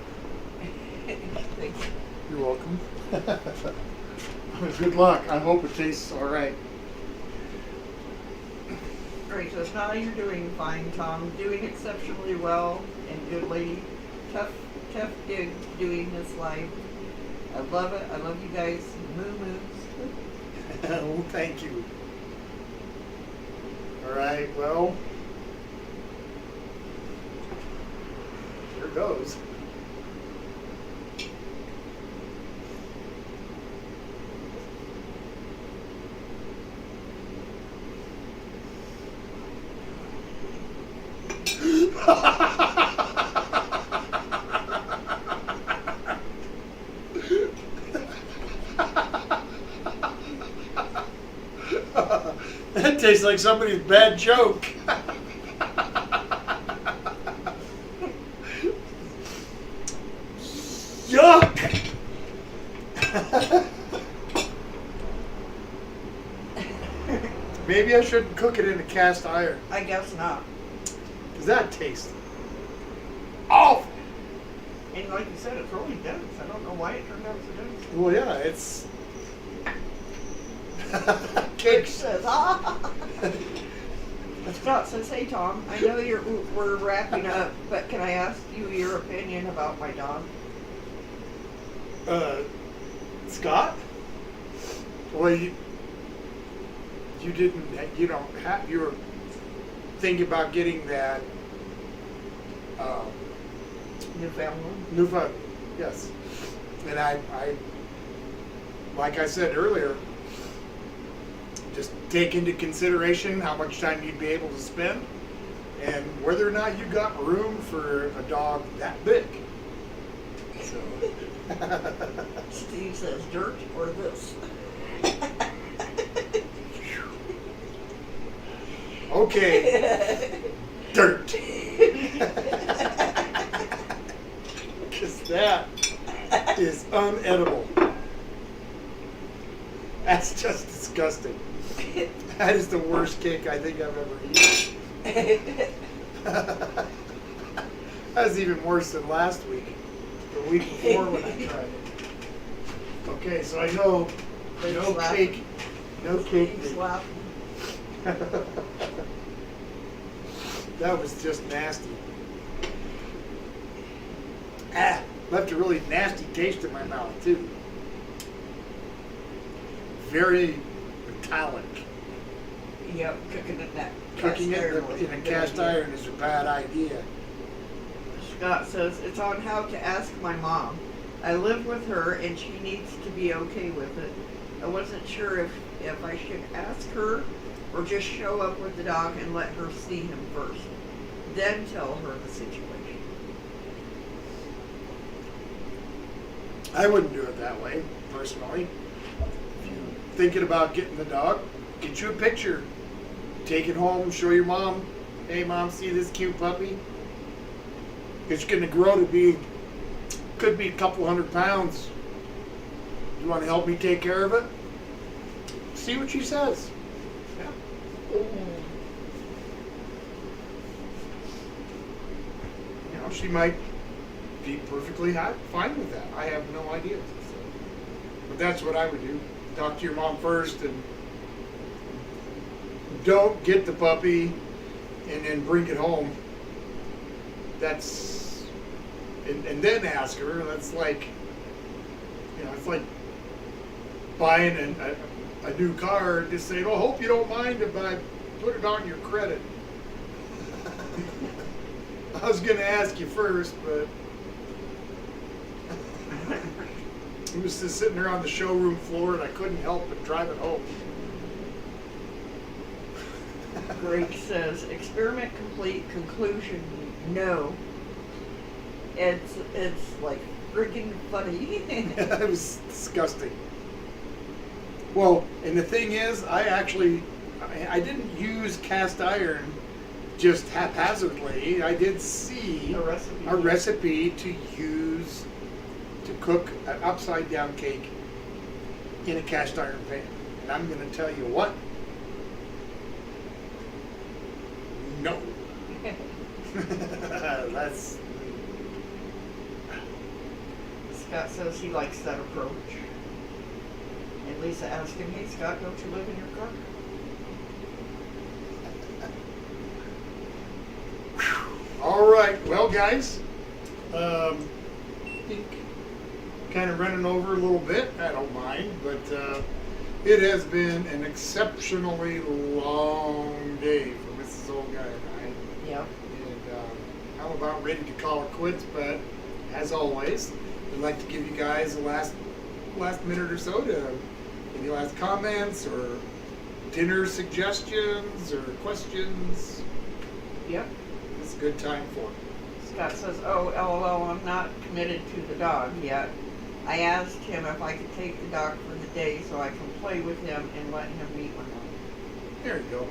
Thank you. You're welcome. Good luck. I hope it tastes all right. Great, so now you're doing fine, Tom. Doing exceptionally well, and good lady. Tough gig doing this live. I love it. I love you guys. Moo moos. Well, thank you. All right, well, here goes. That tastes like somebody's bad joke. Yuck! Maybe I shouldn't cook it in a cast iron. I guess not. Does that taste awful? And like you said, it's really dense. I don't know why it turned out so dense. Well, yeah, it's Rick cakes. says, ah. Scott says, hey Tom, I know we're wrapping up, but can I ask you your opinion about my dog? Scott? Well, you were thinking about getting that Newfoundland. Newfoundland, yes. And I, like I said earlier, just take into consideration how much time you'd be able to spend and whether or not you got room for a dog that big. So. Steve says, dirt or this? Okay, dirt. Because that is unedible. That's just disgusting. That is the worst cake I think I've ever eaten. That's even worse than last week. The week before when I tried it. Okay, so I know no cake. He's laughing. That was just nasty. Left a really nasty taste in my mouth too. Very metallic. Yep, cooking it that. Cooking it was in a good cast idea. iron is a bad idea. Scott says, it's on how to ask my mom. I live with her and she needs to be okay with it. I wasn't sure if I should ask her or just show up with the dog and let her see him first. Then tell her the situation. I wouldn't do it that way, personally. If you're thinking about getting the dog, get you a picture. Take it home, show your mom. Hey mom, see this cute puppy? It's going to grow to be, could be a couple 100 pounds. You want to help me take care of it? See what she says. Yeah. You know, she might be perfectly fine with that. I have no idea. But that's what I would do. Talk to your mom first and don't get the puppy and then bring it home. That's, and then ask her. That's like, you know, it's like buying a new car and just saying, oh, hope you don't mind if I put it on your credit. I was going to ask you first, but he was just sitting there on the showroom floor and I couldn't help but drive it home. Greg says, experiment complete, conclusion, no. It's like freaking funny. It was disgusting. Well, and the thing is, I didn't use cast iron just haphazardly. I did see A recipe. to cook an upside down cake in a cast iron pan. And I'm going to tell you what, no. That's, Scott says he likes that approach. And Lisa asked him, hey Scott, don't you live in your car? all right. Well, guys, I think kind of running over a little bit. I don't mind, but it has been an exceptionally long day for Mrs. Old Guy and I. Yep. And I'm about ready to call it quits, but as always, I'd like to give you guys the last minute or so to any last comments or dinner suggestions or questions. Yep. It's a good time for it. Scott says, oh, LOL, I'm not committed to the dog yet. I asked him if I could take the dog for the day so I can play with him and let him meet my mom. There you go.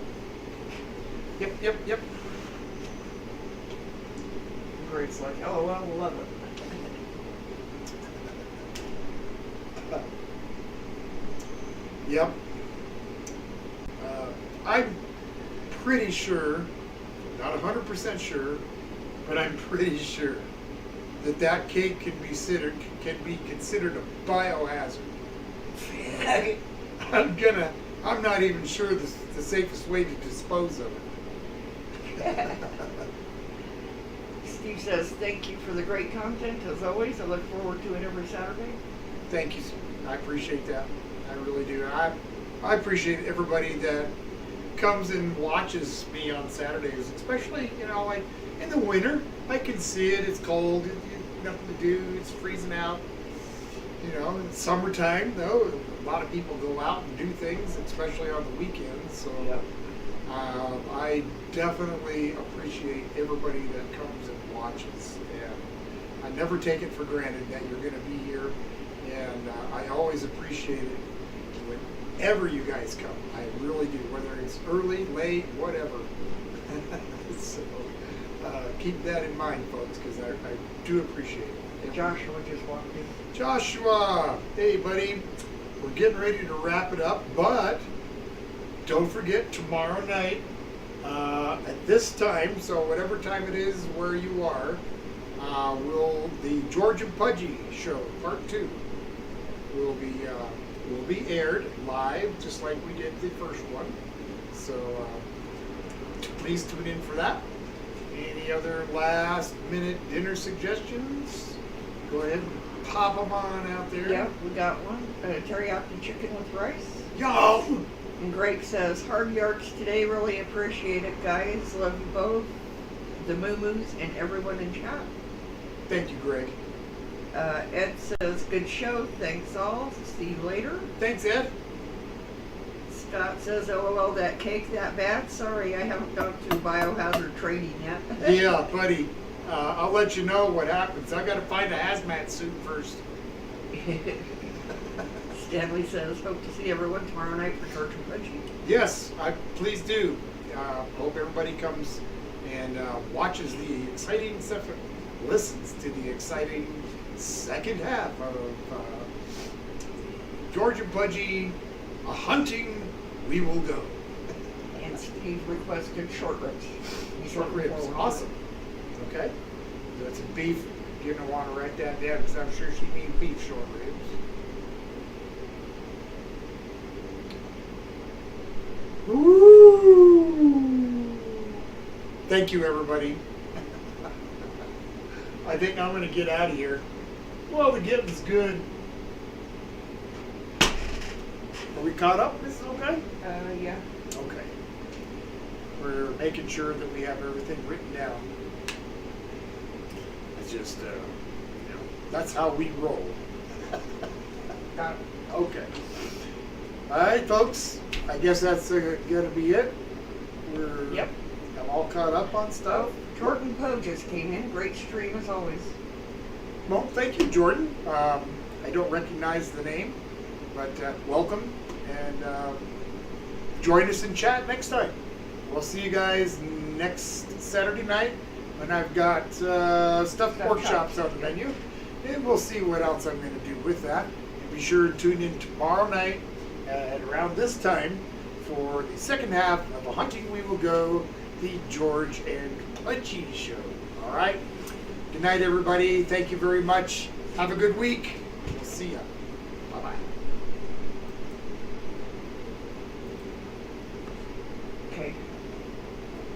Yep, yep, yep. Greg's like, oh, well, love it. Yep. I'm pretty sure, not 100% sure, but I'm pretty sure that that cake can be considered a biohazard. I'm not even sure the safest way to dispose of it. Steve says, thank you for the great content. As always, I look forward to it every Saturday. Thank you. I appreciate that. I really do. I appreciate everybody that comes and watches me on Saturdays, especially, like in the winter. I can see it. It's cold. Nothing to do. It's freezing out. In summertime, though, a lot of people go out and do things, especially on the weekends. So Yep. I definitely appreciate everybody that comes and watches. And I never take it for granted that you're going to be here. And I always appreciate it whenever you guys come. I really do, whether it's early, late, whatever. So keep that in mind, folks, because I do appreciate it. Joshua just walked in. Joshua, hey buddy, we're getting ready to wrap it up, but don't forget tomorrow night at this time, so whatever time it is where you are, the George and Pudgy show, part 2, will be aired live, just like we did the first one. So please tune in for that. Any other last minute dinner suggestions? Go ahead and pop them on out there. Yep, we got one. Teriyaki chicken with rice. Yum! And Greg says, hard yards today, really appreciate it, guys. Love you both. The Moo-Moos and everyone in chat. Thank you, Greg. Ed says, good show. Thanks all. See you later. Thanks, Ed. Scott says, LOL, that cake that bad? Sorry, I haven't gone through biohazard trading yet. Yeah, buddy. I'll let you know what happens. I got to find a hazmat suit first. Stanley says, hope to see everyone tomorrow night for George and Pudgy. Yes, please do. Hope everybody comes and watches the exciting stuff, listens to the exciting second half of George and Pudgy, A Hunting We Will Go. And Steve requested short ribs. He's Short looking ribs, forward to awesome. Okay, that's a beef. You're gonna want to write that down because I'm sure she means beef short ribs. Ooh! Thank you, everybody. I think I'm gonna get out of here. Well, the getting's good. Are we caught up? This is okay? Yeah. Okay. We're making sure that we have everything written down. It's just, that's how we roll. Got it. Okay. All right, folks. I guess that's gonna be it. We're Yep. all caught up on stuff. Jordan Poe just came in. Great stream as always. Well, thank you, Jordan. I don't recognize the name, but welcome, and join us in chat next time. We'll see you guys next Saturday night when I've got stuffed pork chops on the menu, and we'll see what else I'm going to do with that. And be sure to tune in tomorrow night at around this time for the second half of A Hunting We Will Go, the George and Pudgy show. All right. Good night, everybody. Thank you very much. Have a good week. We'll see ya.